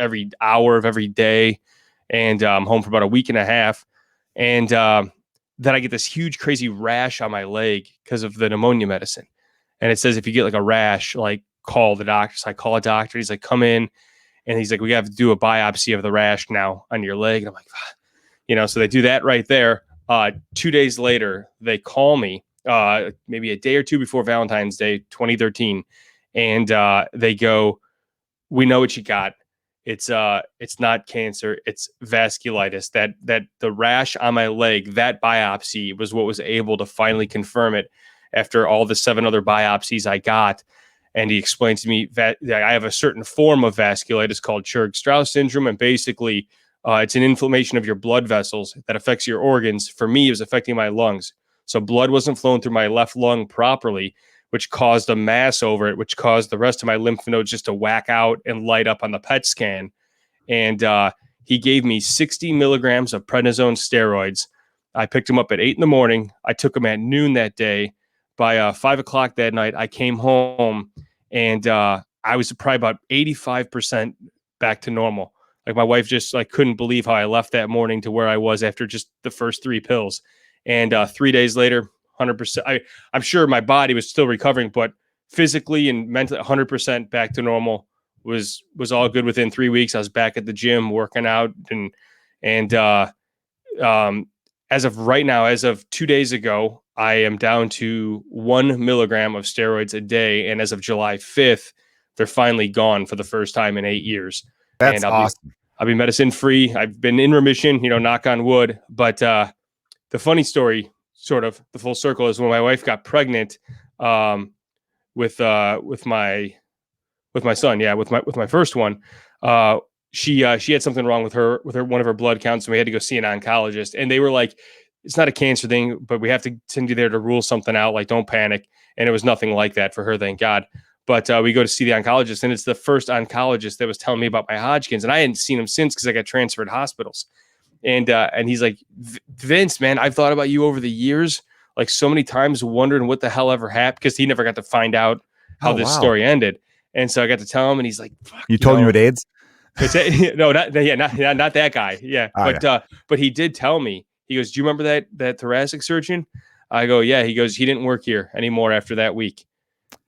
hour of every day. And I'm home for about a week and a half. And then I get this huge, crazy rash on my leg because of the pneumonia medicine. And it says, if you get like a rash, like call the doctor. So I call a doctor. He's like, "Come in." And he's like, "We have to do a biopsy of the rash now on your leg." And I'm like, so they do that right there. 2 days later, they call me, maybe a day or two before Valentine's Day, 2013. And they go, "We know what you got. It's not cancer. It's vasculitis. That the rash on my leg, that biopsy was what was able to finally confirm it after all the 7 other biopsies I got." And he explained to me that I have a certain form of vasculitis called Strauss syndrome. And basically, it's an inflammation of your blood vessels that affects your organs. For me, it was affecting my lungs. So blood wasn't flowing through my left lung properly, which caused a mass over it, which caused the rest of my lymph nodes just to whack out and light up on the PET scan. And he gave me 60 milligrams of prednisone steroids. I picked them up at 8 a.m. I took them at noon that day. By 5 o'clock that night, I came home, and I was probably about 85% back to normal. Like, my wife just like couldn't believe how I left that morning to where I was after just the first 3 pills. And 3 days later, 100%. I'm sure my body was still recovering, but physically and mentally 100% back to normal. Was all good within 3 weeks. I was back at the gym working out, and as of right now, as of 2 days ago, I am down to 1 milligram of steroids a day. And as of July 5th, they're finally gone for the first time in 8 years. That's And awesome. I'll be medicine free. I've been in remission, knock on wood. But the funny story, sort of the full circle, is when my wife got pregnant with my son. Yeah, with my first one. She had something wrong with her one of her blood counts, and we had to go see an oncologist. And they were like, "It's not a cancer thing, but we have to send you there to rule something out. Like, don't panic." And it was nothing like that for her, thank God. But we go to see the oncologist, and it's the first oncologist that was telling me about my Hodgkin's, and I hadn't seen him since because I got transferred hospitals. And he's like, "Vince, man, I've thought about you over the years, like so many times, wondering what the hell ever happened," because he never got to find out how this story ended. And so I got to tell him, and he's like, "Fuck, you told him you had AIDS?" No, not that guy. Yeah, but he did tell me. He goes, "Do you remember that thoracic surgeon?" I go, "Yeah." He goes, "He didn't work here anymore after that week."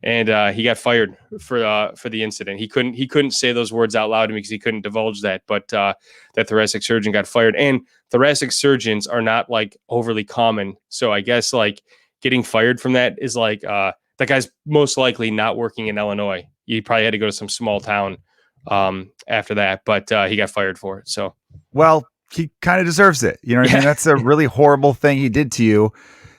And he got fired for the incident. He couldn't say those words out loud to me because he couldn't divulge that. But that thoracic surgeon got fired, and thoracic surgeons are not like overly common. So I guess like getting fired from that is like that guy's most likely not working in Illinois. He probably had to go to some small town after that, but he got fired for it. So well, he kind of deserves it. You know what I mean? That's a really horrible thing he did to you.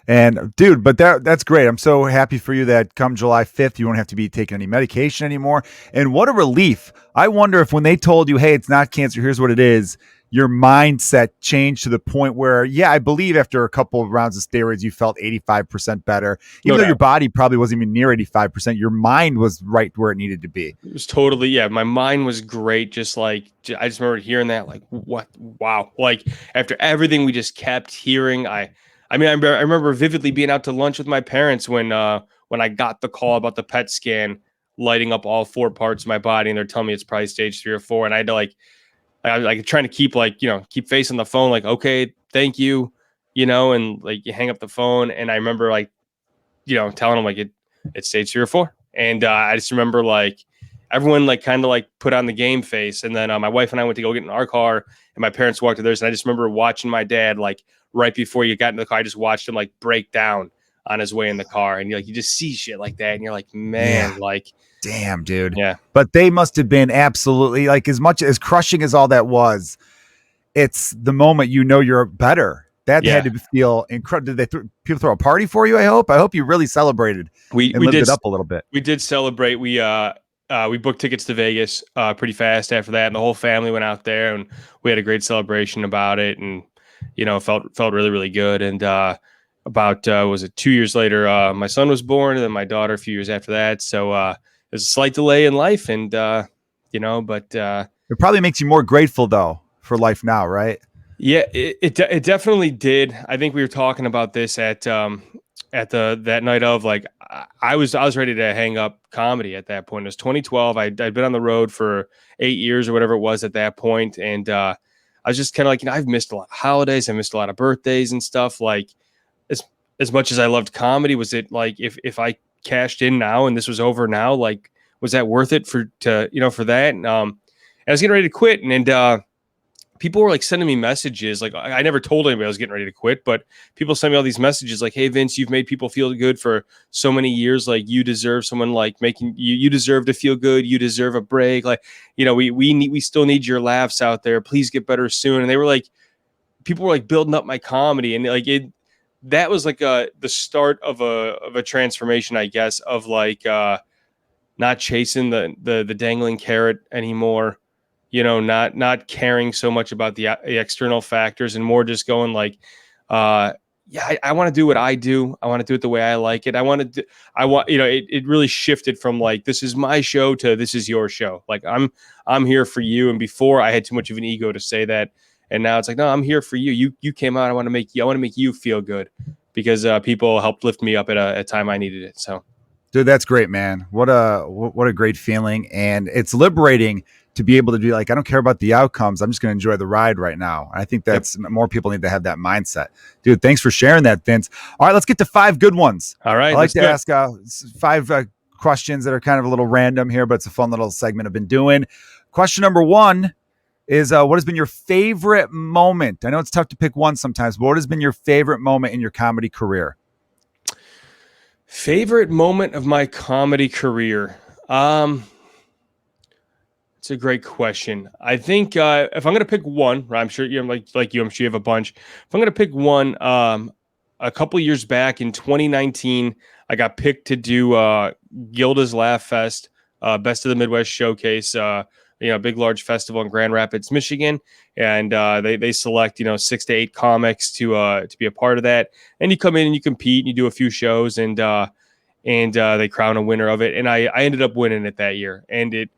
And dude, but that's great. I'm so happy for you that come July 5th, you won't have to be taking any medication anymore. And what a relief. I wonder if when they told you, hey, it's not cancer, here's what it is, your mindset changed to the point where, yeah, I believe after a couple of rounds of steroids, you felt 85% better. Even though your body probably wasn't even near 85%, your mind was right where it needed to be. It was totally, yeah. My mind was great. Just like, I just remember hearing that, like, what? Wow. Like after everything we just kept hearing, I remember vividly being out to lunch with my parents when I got the call about the PET scan lighting up all 4 parts of my body, and they're telling me it's probably stage 3 or 4, and I had to I was like trying to keep facing the phone, like, okay, thank you, and like you hang up the phone, and I remember telling them like it's stage 3 or 4, and I just remember like everyone like kind of like put on the game face, and then my wife and I went to go get in our car, and my parents walked to theirs, and I just remember watching my dad like right before you got in the car. I just watched him like break down on his way in the car, and you just see shit like that, and you're like, man, like, damn, dude. Yeah. But they must have been absolutely like, as much as crushing as all that was, it's the moment you're better. That had to feel incredible. Did people throw a party for you? I hope you really celebrated. We lived it up a little bit. We did celebrate. We booked tickets to Vegas pretty fast after that, and the whole family went out there, and we had a great celebration about it, and felt really, really good. And about was it 2 years later, my son was born, and then my daughter a few years after that. So there's a slight delay in life, and but it probably makes you more grateful though for life now, right? Yeah, it definitely did. I think we were talking about this at that night of, like, I was ready to hang up comedy at that point. It was 2012. I'd been on the road for 8 years or whatever it was at that point, and I was just kind of like, I've missed a lot of holidays. I missed a lot of birthdays and stuff. Like, as much as I loved comedy, was it like if I cashed in now and this was over now, like, was that worth it for that? And I was getting ready to quit, and people were like sending me messages. Like, I never told anybody I was getting ready to quit, but people sent me all these messages like, "Hey Vince, you've made people feel good for so many years. Like, you deserve someone like making you deserve to feel good. You deserve a break. Like, we still need your laughs out there. Please get better soon." And they were like, people were like building up my comedy, and like that was like the start of a transformation, I guess, of like not chasing the dangling carrot anymore. Not caring so much about the external factors, and more just going like, I want to do what I do. I want to do it the way I like it. It really shifted from like, this is my show to this is your show. Like, I'm here for you. And before, I had too much of an ego to say that. And now it's like, no, I'm here for you. You came out. I want to make you feel good, because people helped lift me up at a time I needed it. So, dude, that's great, man. What a great feeling. And it's liberating to be able to be like, I don't care about the outcomes. I'm just going to enjoy the ride right now. I think that's more people need to have that mindset. Dude, thanks for sharing that, Vince. All right, let's get to 5 good ones. All right. I like to ask 5 questions that are kind of a little random here, but it's a fun little segment I've been doing. Question number 1 is, what has been your favorite moment? I know it's tough to pick one sometimes, but what has been your favorite moment in your comedy career? Favorite moment of my comedy career. It's a great question. I think if I'm going to pick one, right, I'm sure you like you. I'm sure you have a bunch. If I'm going to pick one, a couple years back in 2019, I got picked to do Gilda's Laugh Fest, Best of the Midwest Showcase. Big large festival in Grand Rapids, Michigan, and they select 6 to 8 comics to be a part of that. And you come in and you compete and you do a few shows, and they crown a winner of it. And I ended up winning it that year, and it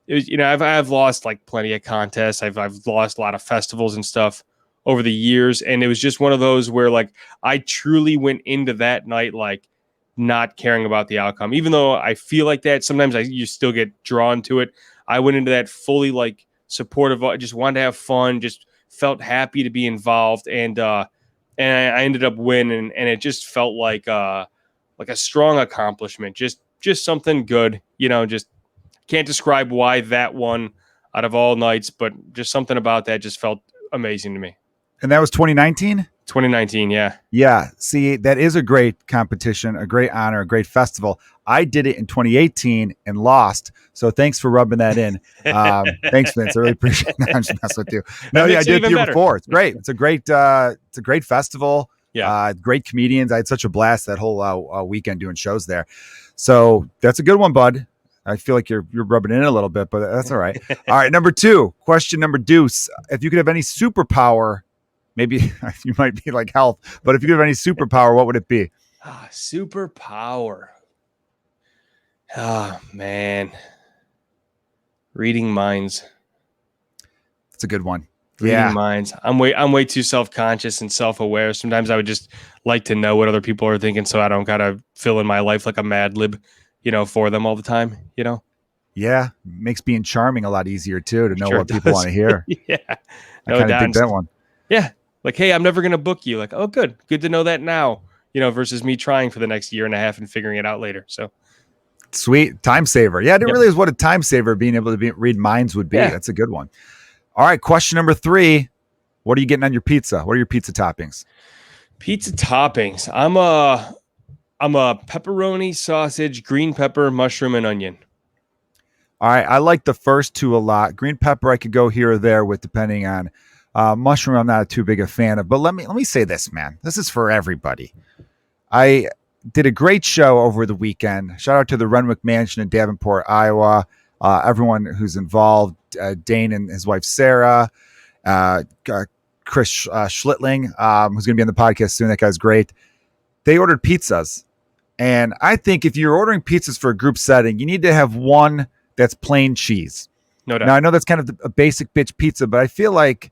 was, I've lost like plenty of contests. I've lost a lot of festivals and stuff over the years. And it was just one of those where like I truly went into that night like not caring about the outcome, even though I feel like that sometimes you still get drawn to it. I went into that fully like supportive. I just wanted to have fun, just felt happy to be involved. And I ended up winning, and it just felt like a strong accomplishment, just something good, just can't describe why that one out of all nights, but just something about that just felt amazing to me. And that was 2019? 2019, yeah. Yeah. See, that is a great competition, a great honor, a great festival. I did it in 2018 and lost. So thanks for rubbing that in. Thanks, Vince. I really appreciate it. I'm just messing with you. No, yeah, I did it the year before. It's great. It's a great festival. Yeah. Great comedians. I had such a blast that whole weekend doing shows there. So that's a good one, bud. I feel like you're rubbing it in a little bit, but that's all right. All right. Question number 2. If you could have any superpower, maybe you might be like health, but if you could have any superpower, what would it be? Superpower. Oh, man. Reading minds. That's a good one. Reading minds. I'm way too self-conscious and self-aware. Sometimes I would just like to know what other people are thinking so I don't gotta fill in my life like a Mad Lib, for them all the time, Yeah. Makes being charming a lot easier too, to know what people want to hear. Yeah. I kind of dig that one. Yeah. Like, hey, I'm never going to book you. Like, oh, good to know that now, versus me trying for the next year and a half and figuring it out later. So sweet. Time saver. Yeah. I didn't realize what a time saver being able to read minds would be. Yeah. That's a good one. All right. Question number 3. What are you getting on your pizza? What are your pizza toppings? Pizza toppings. I'm a pepperoni, sausage, green pepper, mushroom, and onion. All right. I like the first 2 a lot. Green pepper, I could go here or there with, depending on mushroom. I'm not too big a fan of, but let me say this, man. This is for everybody. I did a great show over the weekend. Shout out to the Renwick Mansion in Davenport, Iowa. Everyone who's involved, Dane and his wife, Sarah, Chris Schlittling, who's going to be on the podcast soon. That guy's great. They ordered pizzas. And I think if you're ordering pizzas for a group setting, you need to have one that's plain cheese. No doubt. Now, I know that's kind of a basic bitch pizza, but I feel like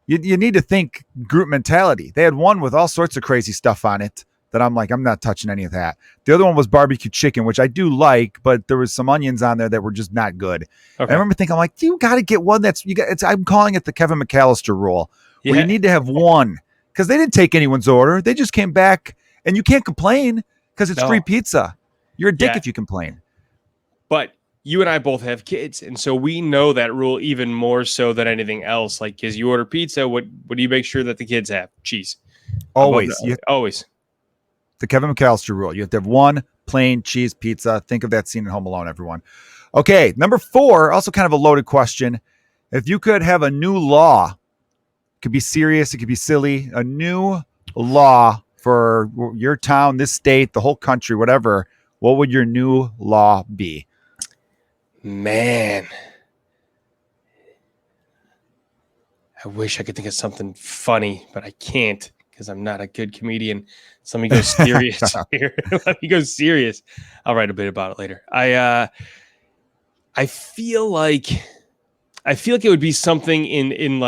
you need to think group mentality. They had one with all sorts of crazy stuff on it that I'm like, I'm not touching any of that. The other one was barbecue chicken, which I do like, but there was some onions on there that were just not good. Okay. I remember thinking, I'm like, you got to get one I'm calling it the Kevin Mcallister rule, where you need to have one, because they didn't take anyone's order. They just came back, and you can't complain because it's free pizza. You're a dick if you complain. But you and I both have kids, and so we know that rule even more so than anything else. Like, because you order pizza, what do you make sure that the kids have? Cheese. Always. Always. The Kevin Mcallister rule. You have to have one plain cheese pizza. Think of that scene in Home Alone, everyone. Okay, number 4, also kind of a loaded question. If you could have a new law, it could be serious, it could be silly, a new law for your town, this state, the whole country, whatever, what would your new law be? Man, I wish I could think of something funny, but I can't because I'm not a good comedian. So let me go serious here. Let me go serious. I'll write a bit about it later. I feel like it would be something in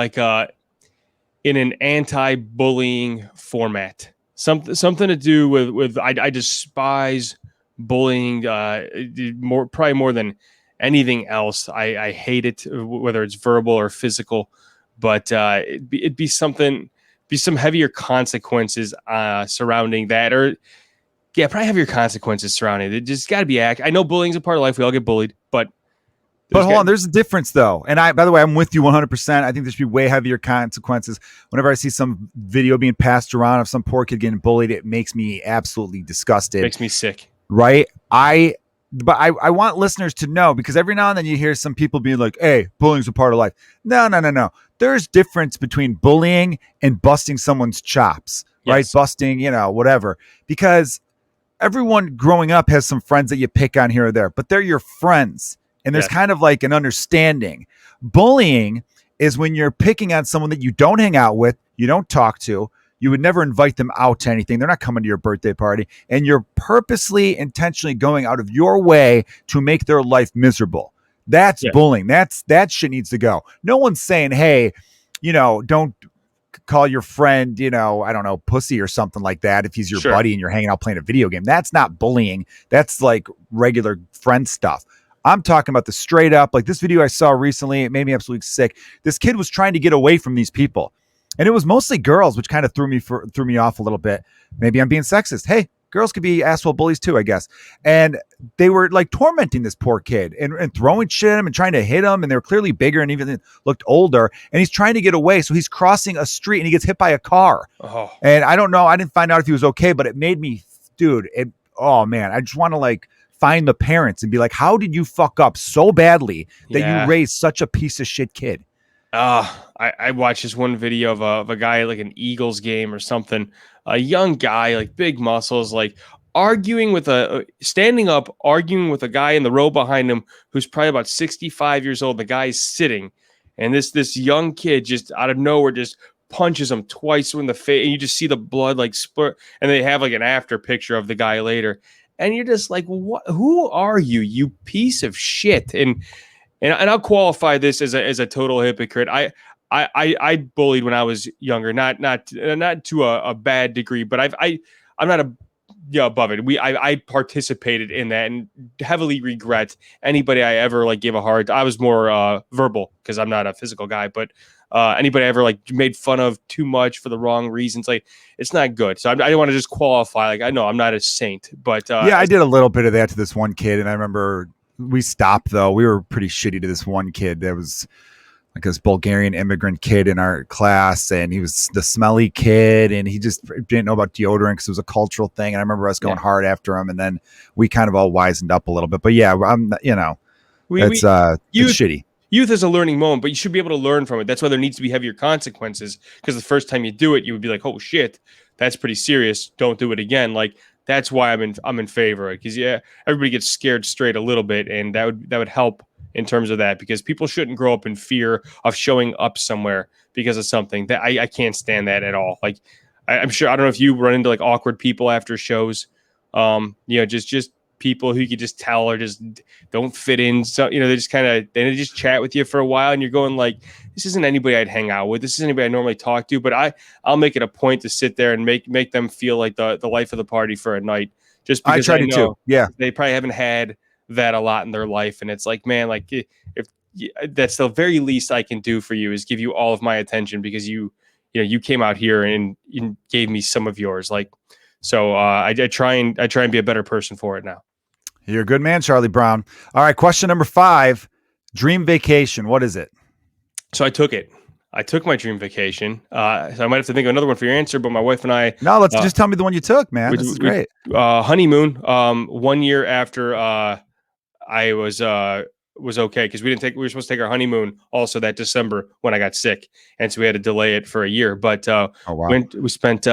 an anti-bullying format. Something to do with I despise bullying probably more than anything else. I hate it, whether it's verbal or physical, but it'd be something, some heavier consequences surrounding that, or probably heavier consequences surrounding it. It just got to be I know bullying's a part of life. We all get bullied, but But hold on, there's a difference though. And by the way, I'm with you 100%. I think there should be way heavier consequences. Whenever I see some video being passed around of some poor kid getting bullied, it makes me absolutely disgusted. Makes me sick. Right? But I want listeners to know, because every now and then you hear some people being like, hey, bullying's a part of life. No. There's difference between bullying and busting someone's chops, right? Yes. Busting, whatever. Because everyone growing up has some friends that you pick on here or there, but they're your friends. And there's kind of like an understanding. Bullying is when you're picking on someone that you don't hang out with, you don't talk to, you would never invite them out to anything. They're not coming to your birthday party. And you're purposely, intentionally going out of your way to make their life miserable. That's bullying. That shit needs to go. No one's saying, hey, don't call your friend, I don't know, pussy or something like that if he's your buddy and you're hanging out playing a video game. That's not bullying. That's like regular friend stuff. I'm talking about the straight up, like this video I saw recently, it made me absolutely sick. This kid was trying to get away from these people. And it was mostly girls, which kind of threw me off a little bit. Maybe I'm being sexist. Hey, girls could be asshole bullies too, I guess. And they were like tormenting this poor kid and throwing shit at him and trying to hit him. And they were clearly bigger and even looked older. And he's trying to get away. So he's crossing a street and he gets hit by a car. Oh. And I don't know. I didn't find out if he was okay, but it made me, oh man, I just want to like find the parents and be like, how did you fuck up so badly that you raised such a piece of shit kid? I watched this one video of a guy like an Eagles game or something, a young guy, like big muscles, like standing up, arguing with a guy in the row behind him who's probably about 65 years old. The guy's sitting, and this young kid just out of nowhere just punches him twice in the face, and you just see the blood like spurt, and they have like an after picture of the guy later. And you're just like, what? Who are you, you piece of shit? And I'll qualify this as a total hypocrite. I bullied when I was younger, not to a bad degree, but I'm not above it. I participated in that and heavily regret anybody I ever like gave a hard. I was more verbal because I'm not a physical guy, but anybody I ever like made fun of too much for the wrong reasons, like it's not good. So I don't want to just qualify. Like I know I'm not a saint, but I did a little bit of that to this one kid, and I remember we stopped though. We were pretty shitty to this one kid. There was like this Bulgarian immigrant kid in our class, and he was the smelly kid, and he just didn't know about deodorant because it was a cultural thing. And I remember us going hard after him, and then we kind of all wisened up a little bit. But yeah, it's shitty. Youth is a learning moment, but you should be able to learn from it. That's why there needs to be heavier consequences, because the first time you do it, you would be like, oh shit, that's pretty serious. Don't do it again. Like that's why I'm in favor of it, because everybody gets scared straight a little bit, and that would help in terms of that, because people shouldn't grow up in fear of showing up somewhere because of something. That I can't stand that at all. Like I'm sure, I don't know if you run into like awkward people after shows, just people who you could just tell or just don't fit in. So, they just chat with you for a while, and you're going like, this isn't anybody I'd hang out with. This isn't anybody I normally talk to, but I'll make it a point to sit there and make them feel like the life of the party for a night, just because I know too. Yeah. They probably haven't had that a lot in their life. And it's like, man, like if that's the very least I can do for you is give you all of my attention, because you came out here and you gave me some of yours. Like, so I try and be a better person for it now. You're a good man, Charlie Brown. All right. Question number 5, dream vacation. What is it? So I took my dream vacation. So I might have to think of another one for your answer, but my wife and I. No, let's just tell me the one you took, man. This is great. Honeymoon. 1 year after I was okay, because we were supposed to take our honeymoon also that December when I got sick, and so we had to delay it for a year. But we spent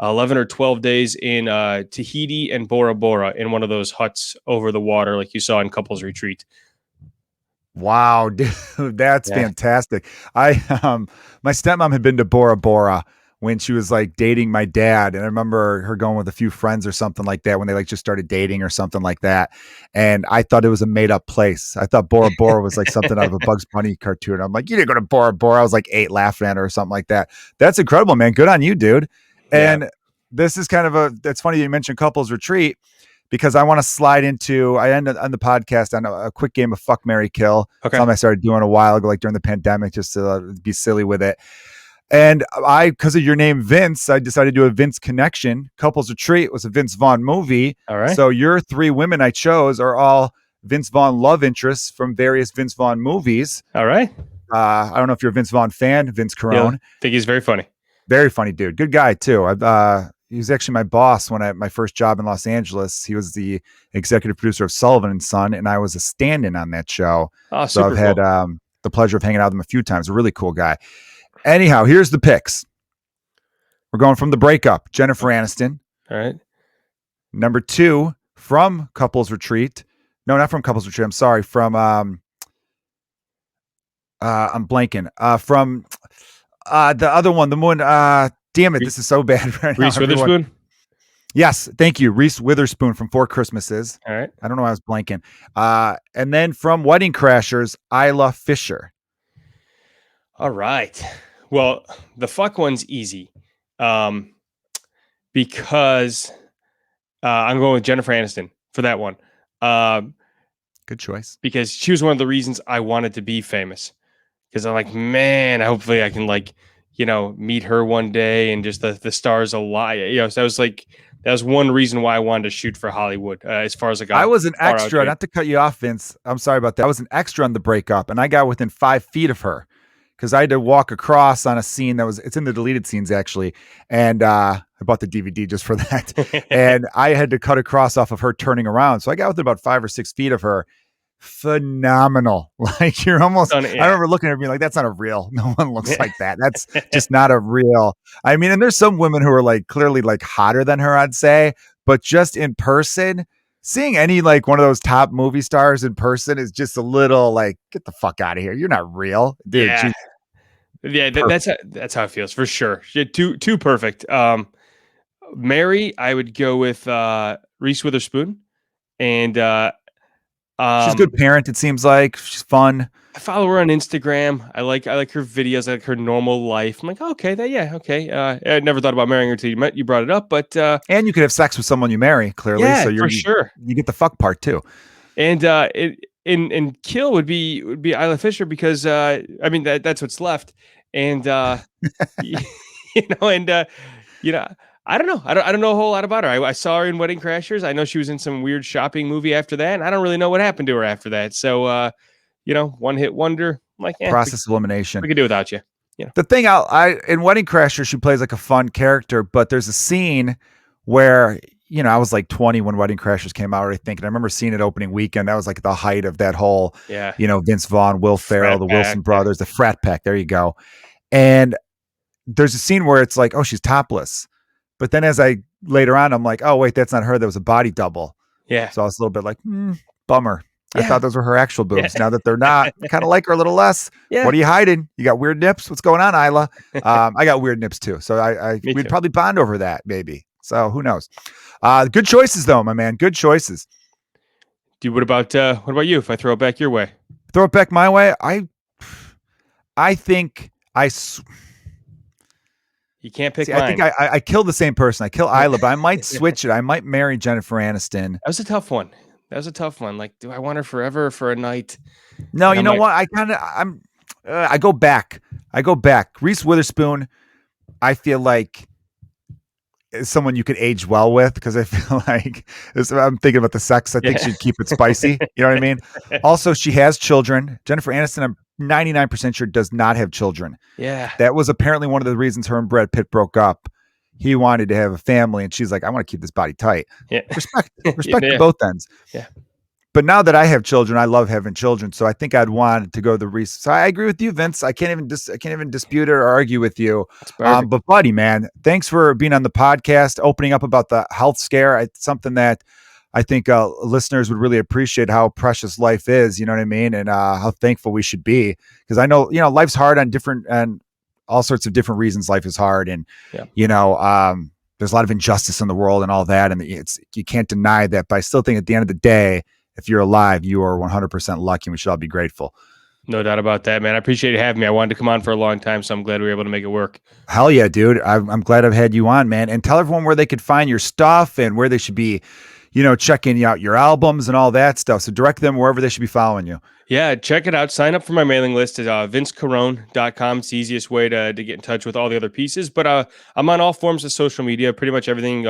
11 or 12 days in Tahiti and Bora Bora in one of those huts over the water, like you saw in Couples Retreat. Wow, dude, that's fantastic. My stepmom had been to Bora Bora when she was like dating my dad. And I remember her going with a few friends or something like that when they like just started dating or something like that. And I thought it was a made up place. I thought Bora Bora was like something out of a Bugs Bunny cartoon. I'm like, you didn't go to Bora Bora. I was like 8 laughing at her or something like that. That's incredible, man. Good on you, dude. And this is kind of that's funny you mentioned Couples Retreat, because I want to slide into, I end on the podcast on a quick game of Fuck, Marry, Kill. Okay. Something I started doing a while ago, like during the pandemic, just to be silly with it. And because of your name, Vince, I decided to do a Vince connection. Couples Retreat was a Vince Vaughn movie. All right. So your 3 women I chose are all Vince Vaughn love interests from various Vince Vaughn movies. All right. I don't know if you're a Vince Vaughn fan, Vince Carone. Yeah, I think he's very funny. Very funny dude. Good guy too. He was actually my boss when my first job in Los Angeles. He was the executive producer of Sullivan and Son, and I was a stand-in on that show. Oh, so I've had the pleasure of hanging out with him a few times. A really cool guy. Anyhow, here's the picks. We're going from the breakup. Jennifer Aniston. All right. Number 2 from Couples Retreat. No, not from Couples Retreat. I'm sorry. From I'm blanking. From the other one, the one. Damn it, this is so bad right now. Reese Witherspoon. Yes, thank you, Reese Witherspoon from Four Christmases. All right. I don't know why I was blanking. And then from Wedding Crashers, Isla Fisher. All right. Well, the fuck one's easy, because I'm going with Jennifer Aniston for that one. Good choice. Because she was one of the reasons I wanted to be famous. Because I'm like, man, hopefully I can meet her one day and just the stars align. So that was one reason why I wanted to shoot for Hollywood. As far as I was an extra, not to cut you off, Vince. I'm sorry about that. I was an extra on the breakup, and I got within 5 feet of her because I had to walk across on a scene it's in the deleted scenes actually. And I bought the DVD just for that. And I had to cut across off of her turning around. So I got within about 5 or 6 feet of her. Phenomenal. Like you're almost, I remember looking at her being like, that's not a real, no one looks like that. That's just not a real. I mean, and there's some women who are clearly hotter than her, I'd say, but just in person, seeing any one of those top movie stars in person is just a little get the fuck out of here. You're not real, dude. Yeah. That's how it feels for sure. Too perfect. Mary, I would go with Reese Witherspoon, and she's a good parent. It seems like she's fun. I follow her on Instagram. I like her videos. I like her normal life. I'm like, okay. I never thought about marrying her till you brought it up, but and you could have sex with someone you marry, clearly. Yeah, so for sure. You get the fuck part too. And in kill would be Isla Fisher because that's what's left. And I don't know. I don't know a whole lot about her. I saw her in Wedding Crashers. I know she was in some weird shopping movie after that, and I don't really know what happened to her after that. So, one hit wonder. I'm like, process elimination. We could do without you. The thing in Wedding Crashers, she plays a fun character, but there's a scene where I was 20 when Wedding Crashers came out, I think, and I remember seeing it opening weekend. That was the height of that whole, Vince Vaughn, Will Ferrell, the Wilson brothers, the frat pack. There you go. And there's a scene where it's oh, she's topless. But then as later on, I'm like, oh, wait, that's not her. That was a body double. Yeah. So I was a little bit bummer. Yeah. I thought those were her actual boobs. Yeah. Now that they're not, kind of like her a little less. Yeah. What are you hiding? You got weird nips? What's going on, Isla? I got weird nips too. So we'd probably bond over that maybe. So who knows? Good choices though, my man. Good choices. Dude, what about you? If I throw it back your way? Throw it back my way? I think you can't pick mine. I think I killed the same person. I kill Isla, but I might switch it. I might marry Jennifer Aniston. That was a tough one. Do I want her forever for a night? No, you know what? I go back. Reese Witherspoon, I feel like is someone you could age well with because I feel I'm thinking about the sex. I think she'd keep it spicy. You know what I mean? Also, she has children. Jennifer Aniston, I'm 99% sure does not have children. Yeah. That was apparently one of the reasons her and Brad Pitt broke up. He wanted to have a family and she's like, I want to keep this body tight. Yeah. Respect to both ends. Yeah. But now that I have children, I love having children. So I think I'd want to go the Reese. So I agree with you, Vince. I can't even dispute it or argue with you. But buddy, man, thanks for being on the podcast, opening up about the health scare. It's something that I think listeners would really appreciate how precious life is. You know what I mean? And how thankful we should be. Because I know, life's hard on and all sorts of different reasons. Life is hard. And, there's a lot of injustice in the world and all that. And you can't deny that. But I still think at the end of the day, if you're alive, you are 100% lucky and we should all be grateful. No doubt about that, man. I appreciate you having me. I wanted to come on for a long time, so I'm glad we were able to make it work. Hell yeah, dude. I'm glad I've had you on, man. And tell everyone where they could find your stuff and where they should be, checking out your albums and all that stuff. So direct them wherever they should be following you. Yeah, check it out. Sign up for my mailing list at vincecarone.com. It's the easiest way to get in touch with all the other pieces. But I'm on all forms of social media, pretty much everything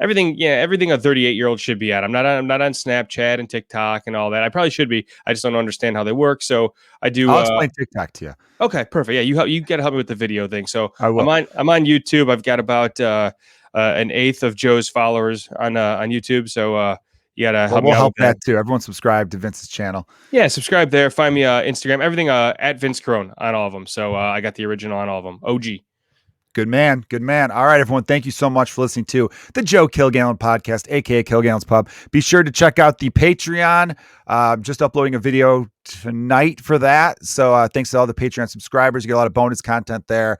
everything a 38-year-old should be at. I'm not on Snapchat and TikTok and all that. I probably should be. I just don't understand how they work. So I do. I'll explain TikTok to you. Okay, perfect. Yeah, you got to help me with the video thing. So I will. I'm on YouTube. I've got about an eighth of Joe's followers on YouTube. So you got to help me We'll out help with that. too. Everyone subscribe to Vince's channel. Yeah, subscribe there. Find me Instagram, everything at Vince Carone on all of them. So I got the original on all of them. OG. Good man. Good man. All right, everyone. Thank you so much for listening to the Joe Kilgallon Podcast, aka Kilgallon's Pub. Be sure to check out the Patreon. Just uploading a video tonight for that. So thanks to all the Patreon subscribers. You get a lot of bonus content there.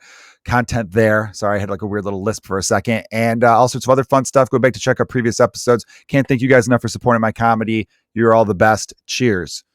Sorry, I had like a weird little lisp for a second. And all sorts of other fun stuff. Go back to check out previous episodes. Can't thank you guys enough for supporting my comedy. You're all the best. Cheers.